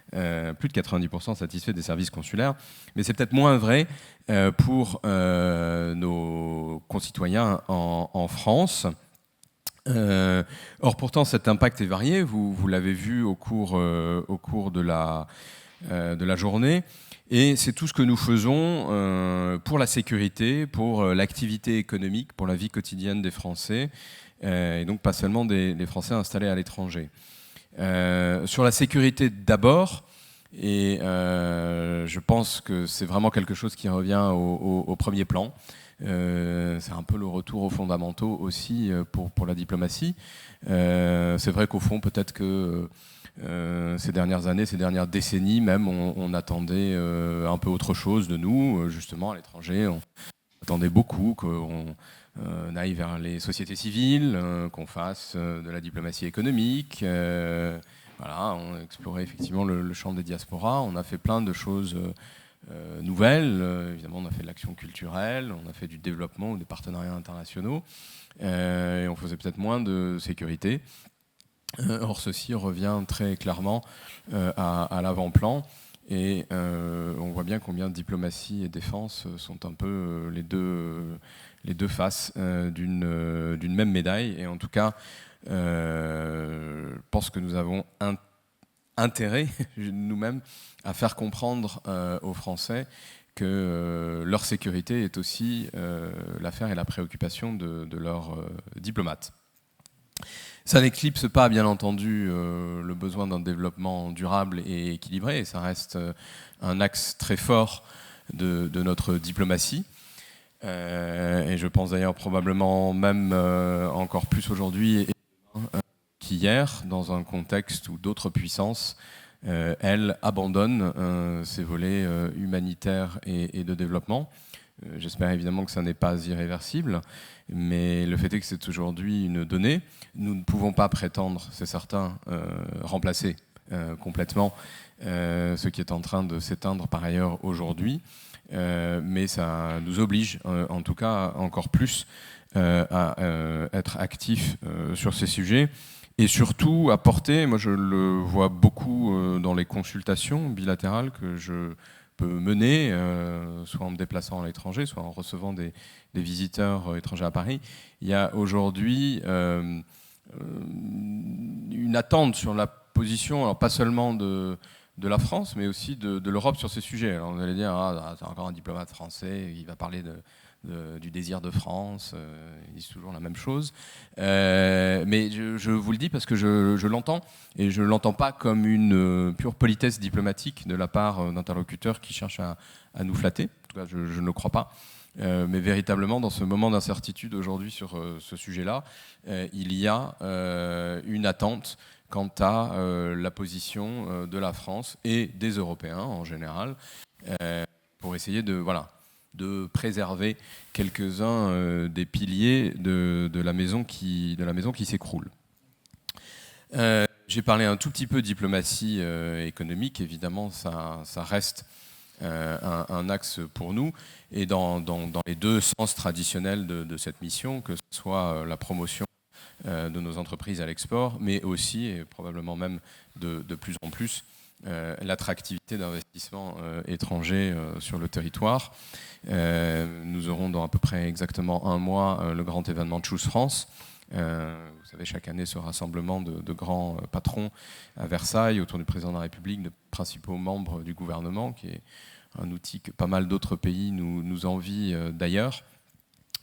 plus de 90% satisfaits des services consulaires. Mais c'est peut-être moins vrai pour nos concitoyens en France. Or, pourtant, cet impact est varié. Vous l'avez vu au cours de la journée. Et c'est tout ce que nous faisons pour la sécurité, pour l'activité économique, pour la vie quotidienne des Français, et donc pas seulement des Français installés à l'étranger. Sur la sécurité d'abord, et je pense que c'est vraiment quelque chose qui revient au premier plan. C'est un peu le retour aux fondamentaux aussi pour la diplomatie. C'est vrai qu'au fond, peut-être que ces dernières années, ces dernières décennies même, on attendait un peu autre chose de nous, justement à l'étranger. On attendait beaucoup qu'on aille vers les sociétés civiles, qu'on fasse de la diplomatie économique. Voilà, on a exploré effectivement le champ des diasporas. On a fait plein de choses nouvelles. Évidemment, on a fait de l'action culturelle, on a fait du développement ou des partenariats internationaux. Et on faisait peut-être moins de sécurité. Or, ceci revient très clairement à l'avant-plan et on voit bien combien diplomatie et défense sont un peu les deux faces d'une même médaille. Et en tout cas, je pense que nous avons intérêt, nous-mêmes, à faire comprendre aux Français que leur sécurité est aussi l'affaire et la préoccupation de leurs diplomates. Ça n'éclipse pas, bien entendu, le besoin d'un développement durable et équilibré. Et ça reste un axe très fort de notre diplomatie. Et je pense d'ailleurs probablement même encore plus aujourd'hui qu'hier, dans un contexte où d'autres puissances, elles, abandonnent ces volets humanitaires et de développement. J'espère évidemment que ça n'est pas irréversible, mais le fait est que c'est aujourd'hui une donnée. Nous ne pouvons pas prétendre, c'est certain, remplacer complètement ce qui est en train de s'éteindre par ailleurs aujourd'hui, mais ça nous oblige, en tout cas encore plus, à être actifs sur ces sujets et surtout à porter, moi je le vois beaucoup dans les consultations bilatérales que je peut mener, soit en me déplaçant à l'étranger, soit en recevant des visiteurs étrangers à Paris. Il y a aujourd'hui une attente sur la position, alors pas seulement de la France, mais aussi de l'Europe sur ces sujets. Alors on allait dire, c'est encore un diplomate français, il va parler du désir de France, ils disent toujours la même chose. Mais je vous le dis parce que je l'entends, et je ne l'entends pas comme une pure politesse diplomatique de la part d'interlocuteurs qui cherchent à nous flatter. En tout cas, je ne le crois pas. Mais véritablement, dans ce moment d'incertitude aujourd'hui sur ce sujet-là, il y a une attente quant à la position de la France et des Européens en général, pour essayer de préserver quelques-uns des piliers de la maison qui s'écroule. J'ai parlé un tout petit peu de diplomatie économique, évidemment ça reste un axe pour nous, et dans les deux sens traditionnels de cette mission, que ce soit la promotion de nos entreprises à l'export, mais aussi, et probablement même de plus en plus, l'attractivité d'investissements étrangers sur le territoire. Nous aurons dans à peu près exactement un mois le grand événement Choose France. Vous savez, chaque année, ce rassemblement de grands patrons à Versailles autour du président de la République, de principaux membres du gouvernement, qui est un outil que pas mal d'autres pays nous envient d'ailleurs.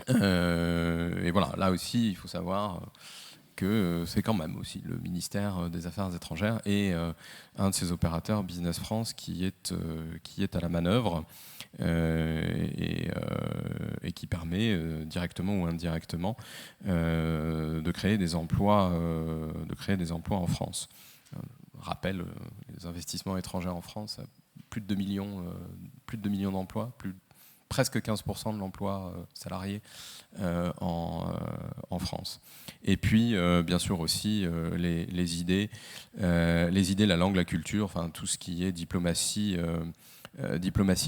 Et voilà, là aussi, il faut savoir que c'est quand même aussi le ministère des Affaires étrangères et un de ses opérateurs, Business France, qui est à la manœuvre et qui permet directement ou indirectement de créer des emplois en France. Rappel, les investissements étrangers en France, plus de 2 millions d'emplois, presque 15% de l'emploi salarié en France. Et puis, bien sûr aussi, les idées, la langue, la culture, enfin tout ce qui est diplomatie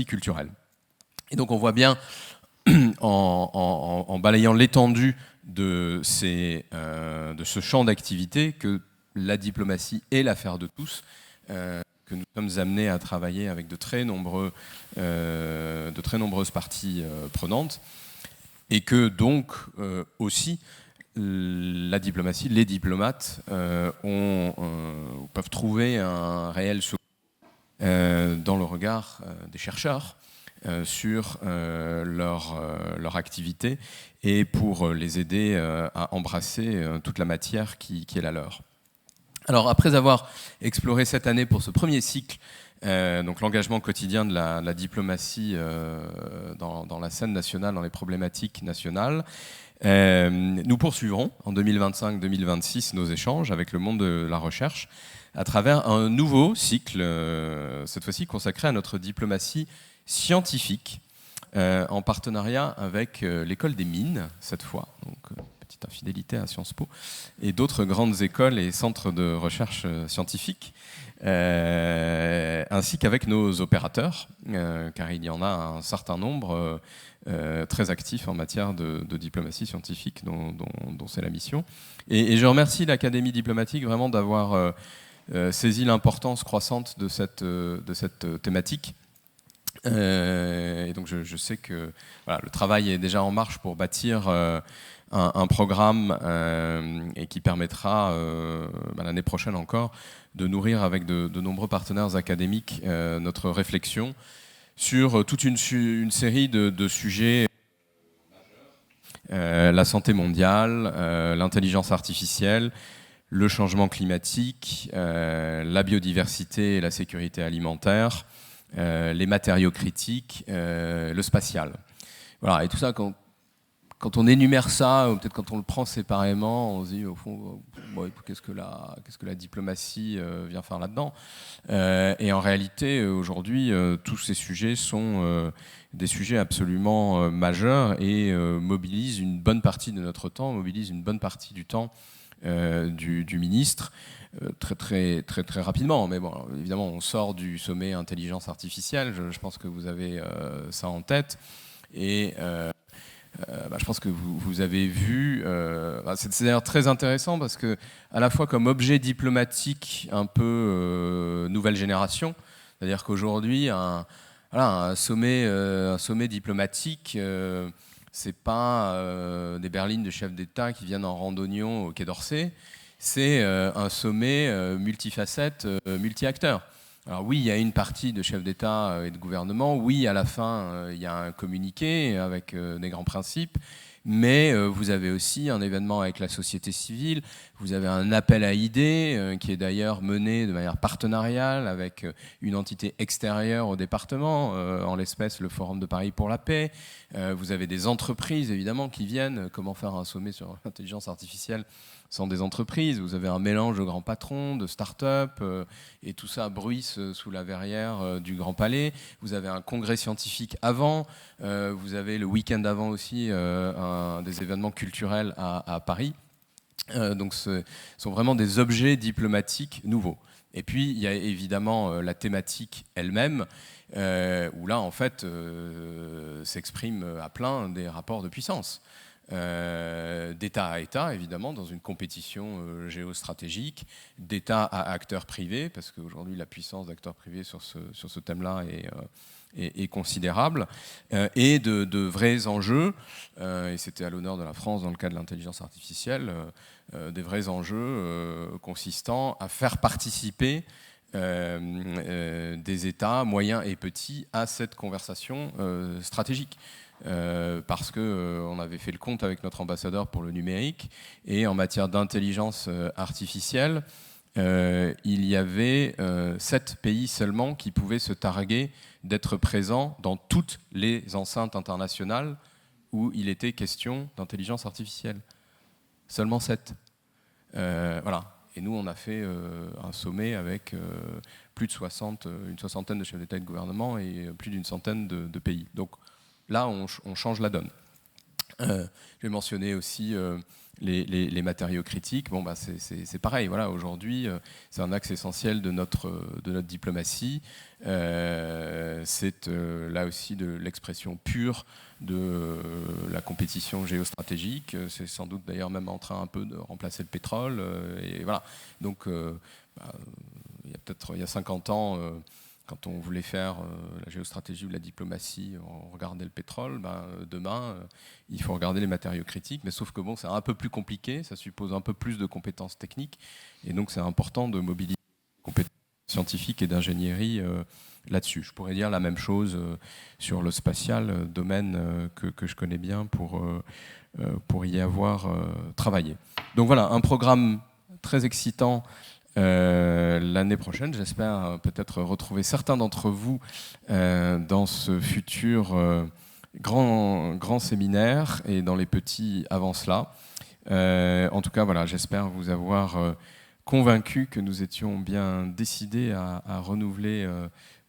culturelle. Et donc on voit bien, en balayant l'étendue de ce champ d'activité, que la diplomatie est l'affaire de tous, que nous sommes amenés à travailler avec de très nombreuses parties prenantes, et que donc aussi la diplomatie, les diplomates peuvent trouver un réel secours dans le regard des chercheurs sur leur activité, et pour les aider à embrasser toute la matière qui est la leur. Alors, après avoir exploré cette année pour ce premier cycle, donc l'engagement quotidien de la diplomatie dans la scène nationale, dans les problématiques nationales, nous poursuivrons en 2025-2026 nos échanges avec le monde de la recherche à travers un nouveau cycle, cette fois-ci consacré à notre diplomatie scientifique, en partenariat avec l'école des mines, cette fois. Donc, petite infidélité à Sciences Po, et d'autres grandes écoles et centres de recherche scientifique, ainsi qu'avec nos opérateurs, car il y en a un certain nombre très actifs en matière de diplomatie scientifique, dont c'est la mission. Et je remercie l'Académie diplomatique vraiment d'avoir saisi l'importance croissante de cette thématique. Et donc je sais que voilà, le travail est déjà en marche pour bâtir un programme et qui permettra l'année prochaine encore de nourrir avec de nombreux partenaires académiques notre réflexion sur toute une série de sujets majeurs, la santé mondiale, l'intelligence artificielle, le changement climatique, la biodiversité et la sécurité alimentaire, les matériaux critiques, le spatial. Voilà, et tout ça, quand on énumère ça, ou peut-être quand on le prend séparément, on se dit au fond, qu'est-ce que la diplomatie vient faire là-dedans ? Et en réalité, aujourd'hui, tous ces sujets sont des sujets absolument majeurs et mobilisent une bonne partie de notre temps, mobilisent une bonne partie du temps du ministre. Très rapidement, mais bon, évidemment, on sort du sommet intelligence artificielle. Je pense que vous avez ça en tête, et je pense que vous avez vu. C'est d'ailleurs très intéressant parce que, à la fois comme objet diplomatique un peu nouvelle génération, c'est-à-dire qu'aujourd'hui, un sommet diplomatique. C'est pas des berlines de chefs d'État qui viennent en randonnion au Quai d'Orsay. C'est un sommet multifacette, multi-acteurs. Alors oui, il y a une partie de chefs d'État et de gouvernement. Oui, à la fin, il y a un communiqué avec des grands principes. Mais vous avez aussi un événement avec la société civile. Vous avez un appel à idées qui est d'ailleurs mené de manière partenariale avec une entité extérieure au département, en l'espèce le Forum de Paris pour la paix. Vous avez des entreprises, évidemment, qui viennent. Comment faire un sommet sur l'intelligence artificielle sans des entreprises? Vous avez un mélange de grands patrons, de start-up, et tout ça bruisse sous la verrière du Grand Palais. Vous avez un congrès scientifique avant. Vous avez le week-end avant aussi des événements culturels à Paris. Donc ce sont vraiment des objets diplomatiques nouveaux. Et puis il y a évidemment la thématique elle-même, où là en fait s'expriment à plein des rapports de puissance. D'État à État, évidemment, dans une compétition géostratégique, d'État à acteurs privés, parce qu'aujourd'hui la puissance d'acteurs privés sur ce thème-là est considérable, et de vrais enjeux, et c'était à l'honneur de la France dans le cas de l'intelligence artificielle, des vrais enjeux consistant à faire participer des États moyens et petits à cette conversation stratégique. Parce qu'on avait fait le compte avec notre ambassadeur pour le numérique, et en matière d'intelligence artificielle, il y avait 7 pays seulement qui pouvaient se targuer d'être présents dans toutes les enceintes internationales où il était question d'intelligence artificielle. Seulement 7. Voilà. Et nous, on a fait un sommet avec plus de une soixantaine de chefs d'État et de gouvernement et plus d'une centaine de pays. Donc là, on change la donne. Je vais mentionner aussi les matériaux critiques. Bon, c'est pareil. Voilà, aujourd'hui, c'est un axe essentiel de notre diplomatie. C'est là aussi de l'expression pure de la compétition géostratégique. C'est sans doute d'ailleurs même en train un peu de remplacer le pétrole. Et voilà. Donc, il y a 50 ans. Quand on voulait faire la géostratégie ou la diplomatie, on regardait le pétrole. Demain, il faut regarder les matériaux critiques. Mais sauf que bon, c'est un peu plus compliqué, ça suppose un peu plus de compétences techniques. Et donc, c'est important de mobiliser des compétences scientifiques et d'ingénierie là-dessus. Je pourrais dire la même chose sur le spatial, domaine que je connais bien pour y avoir travaillé. Donc voilà, un programme très excitant. L'année prochaine, j'espère peut-être retrouver certains d'entre vous dans ce futur grand séminaire et dans les petits avant cela. En tout cas, voilà, j'espère vous avoir convaincu que nous étions bien décidés à renouveler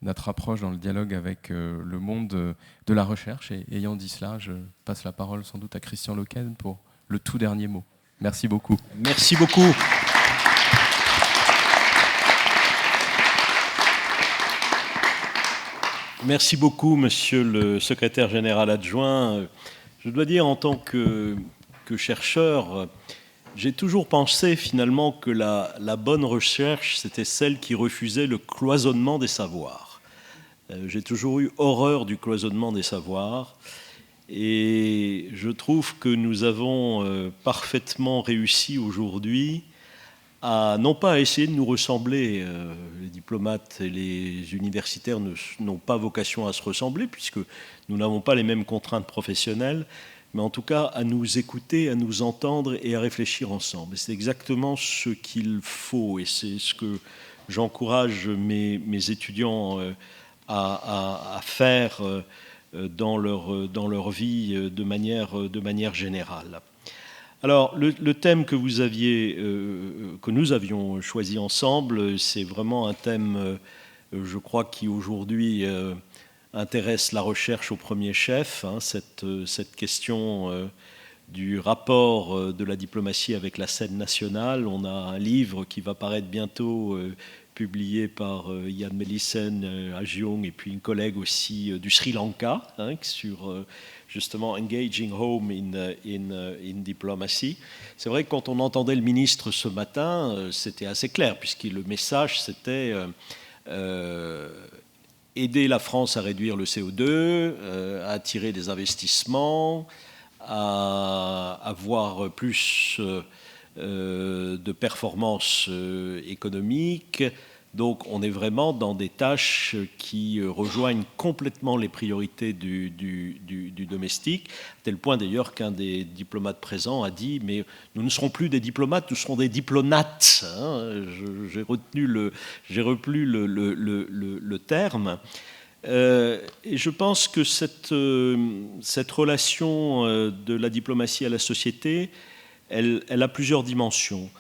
notre approche dans le dialogue avec le monde de la recherche. Et ayant dit cela, je passe la parole sans doute à Christian Lequesne pour le tout dernier mot. Merci beaucoup. Merci beaucoup. Merci beaucoup, monsieur le secrétaire général adjoint. Je dois dire, en tant que chercheur, j'ai toujours pensé finalement que la bonne recherche, c'était celle qui refusait le cloisonnement des savoirs. J'ai toujours eu horreur du cloisonnement des savoirs. Et je trouve que nous avons parfaitement réussi aujourd'hui non pas à essayer de nous ressembler. Les diplomates et les universitaires n'ont pas vocation à se ressembler puisque nous n'avons pas les mêmes contraintes professionnelles, mais en tout cas à nous écouter, à nous entendre et à réfléchir ensemble. Et c'est exactement ce qu'il faut et c'est ce que j'encourage mes étudiants à faire dans leur vie de manière générale. Alors, le thème que nous avions choisi ensemble, c'est vraiment un thème, je crois, qui aujourd'hui intéresse la recherche au premier chef, hein, cette question du rapport de la diplomatie avec la scène nationale. On a un livre qui va paraître bientôt, publié par Jan Melissen à Jong et puis une collègue aussi du Sri Lanka, hein, sur justement Engaging Home in Diplomacy. C'est vrai que quand on entendait le ministre ce matin, c'était assez clair, puisque le message c'était aider la France à réduire le CO2, à attirer des investissements, à avoir plus de performances économiques. Donc on est vraiment dans des tâches qui rejoignent complètement les priorités du domestique, à tel point d'ailleurs qu'un des diplomates présents a dit « mais nous ne serons plus des diplomates, nous serons des diplonates hein ». J'ai repris le terme. Et je pense que cette relation de la diplomatie à la société, elle a plusieurs dimensions.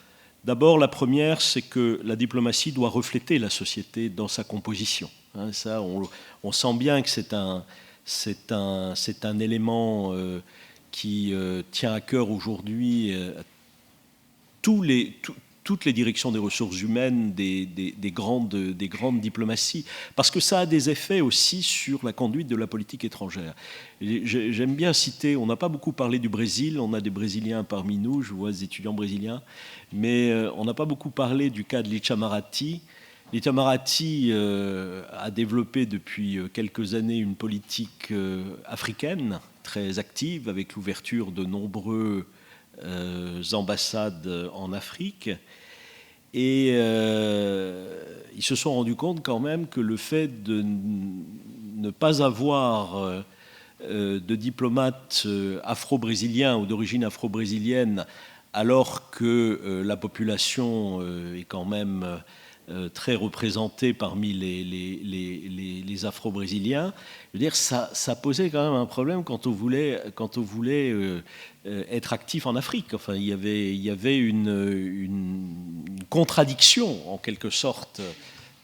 D'abord, la première, c'est que la diplomatie doit refléter la société dans sa composition. Hein, ça, on sent bien que c'est un élément qui tient à cœur aujourd'hui toutes les directions des ressources humaines des grandes diplomaties, parce que ça a des effets aussi sur la conduite de la politique étrangère. J'aime bien citer, on n'a pas beaucoup parlé du Brésil, on a des Brésiliens parmi nous, je vois des étudiants brésiliens, mais on n'a pas beaucoup parlé du cas de l'Itamaraty. L'Itamaraty a développé depuis quelques années une politique africaine très active, avec l'ouverture de nombreux ambassades en Afrique. Et ils se sont rendus compte quand même que le fait de ne pas avoir de diplomates afro-brésiliens ou d'origine afro-brésilienne, alors que la population est quand même très représentée parmi les afro-brésiliens, je veux dire, ça posait quand même un problème quand on voulait être actif en Afrique. Enfin, il y avait une contradiction, en quelque sorte,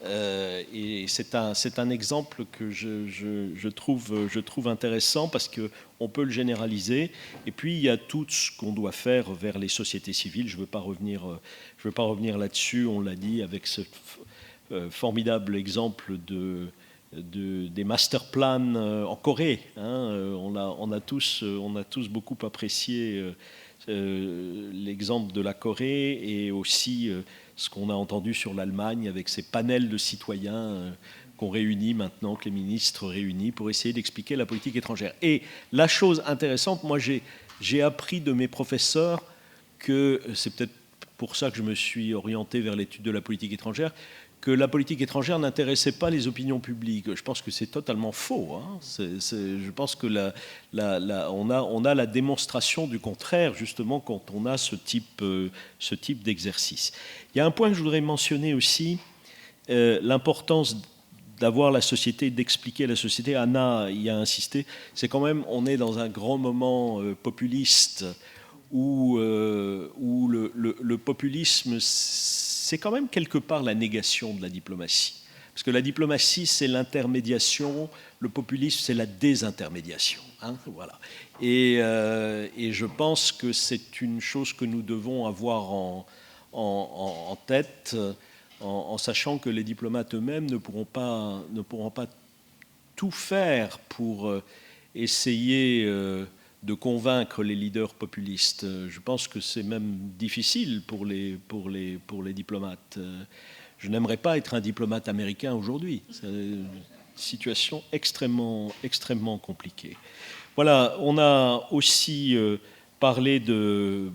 Et c'est un exemple que je trouve intéressant parce qu'on peut le généraliser. Et puis, il y a tout ce qu'on doit faire vers les sociétés civiles. Je ne veux pas revenir là-dessus, on l'a dit, avec ce formidable exemple des master plans en Corée. On a tous beaucoup apprécié l'exemple de la Corée et aussi ce qu'on a entendu sur l'Allemagne avec ces panels de citoyens qu'on réunit maintenant, que les ministres réunissent pour essayer d'expliquer la politique étrangère. Et la chose intéressante, moi j'ai appris de mes professeurs que, c'est peut-être pour ça que je me suis orienté vers l'étude de la politique étrangère, que la politique étrangère n'intéressait pas les opinions publiques. Je pense que c'est totalement faux. Je pense que on a la démonstration du contraire, justement, quand on a ce type d'exercice. Il y a un point que je voudrais mentionner aussi, l'importance d'avoir la société, d'expliquer à la société. Anna y a insisté. C'est quand même, on est dans un grand moment populiste où le populisme, c'est quand même quelque part la négation de la diplomatie. Parce que la diplomatie, c'est l'intermédiation, le populisme, c'est la désintermédiation. Voilà. Et je pense que c'est une chose que nous devons avoir en tête, en sachant que les diplomates eux-mêmes ne pourront pas tout faire pour essayer de convaincre les leaders populistes. Je pense que c'est même difficile pour les diplomates. Je n'aimerais pas être un diplomate américain aujourd'hui. C'est une situation extrêmement compliquée. Voilà, on a aussi parlé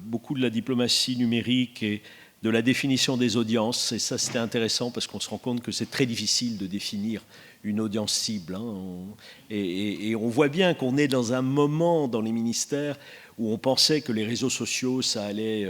beaucoup de la diplomatie numérique et de la définition des audiences. Et ça, c'était intéressant parce qu'on se rend compte que c'est très difficile de définir une audience cible. Et on voit bien qu'on est dans un moment dans les ministères où on pensait que les réseaux sociaux, ça allait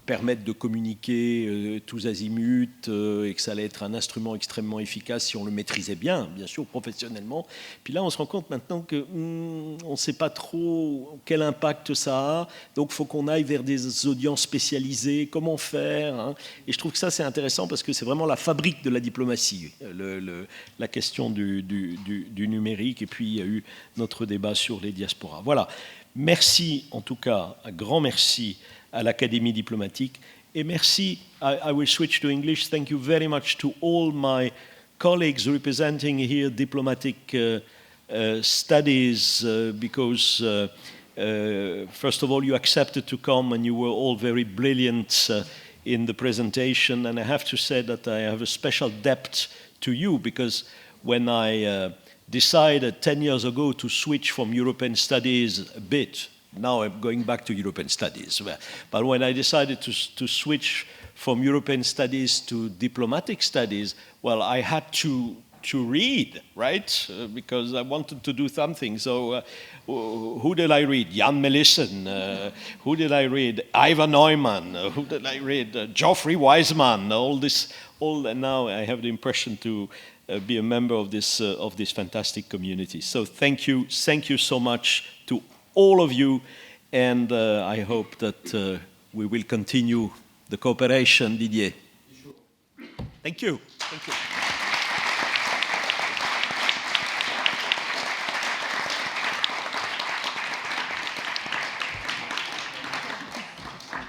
permettre de communiquer tous azimuts et que ça allait être un instrument extrêmement efficace si on le maîtrisait bien sûr, professionnellement. Puis là, on se rend compte maintenant qu'on ne sait pas trop quel impact ça a. Donc, il faut qu'on aille vers des audiences spécialisées. Comment faire Et je trouve que ça, c'est intéressant parce que c'est vraiment la fabrique de la diplomatie, la question du numérique. Et puis, il y a eu notre débat sur les diasporas. Voilà. Merci, en tout cas, un grand merci à l'Académie diplomatique. Et merci, I will switch to English. Thank you very much to all my colleagues representing here diplomatic studies because, first of all, you accepted to come and you were all very brilliant in the presentation. And I have to say that I have a special debt to you because when I decided 10 years ago to switch from European studies a bit, now I'm going back to European studies. But when I decided to switch from European studies to diplomatic studies, well, I had to read, right? Because I wanted to do something. So who did I read? Jan Melissen. Who did I read? Ivan Neumann. Who did I read? Geoffrey Wiseman. And now I have the impression to be a member of this fantastic community. So thank you so much to all of you, and I hope that we will continue the cooperation, Didier. Thank you.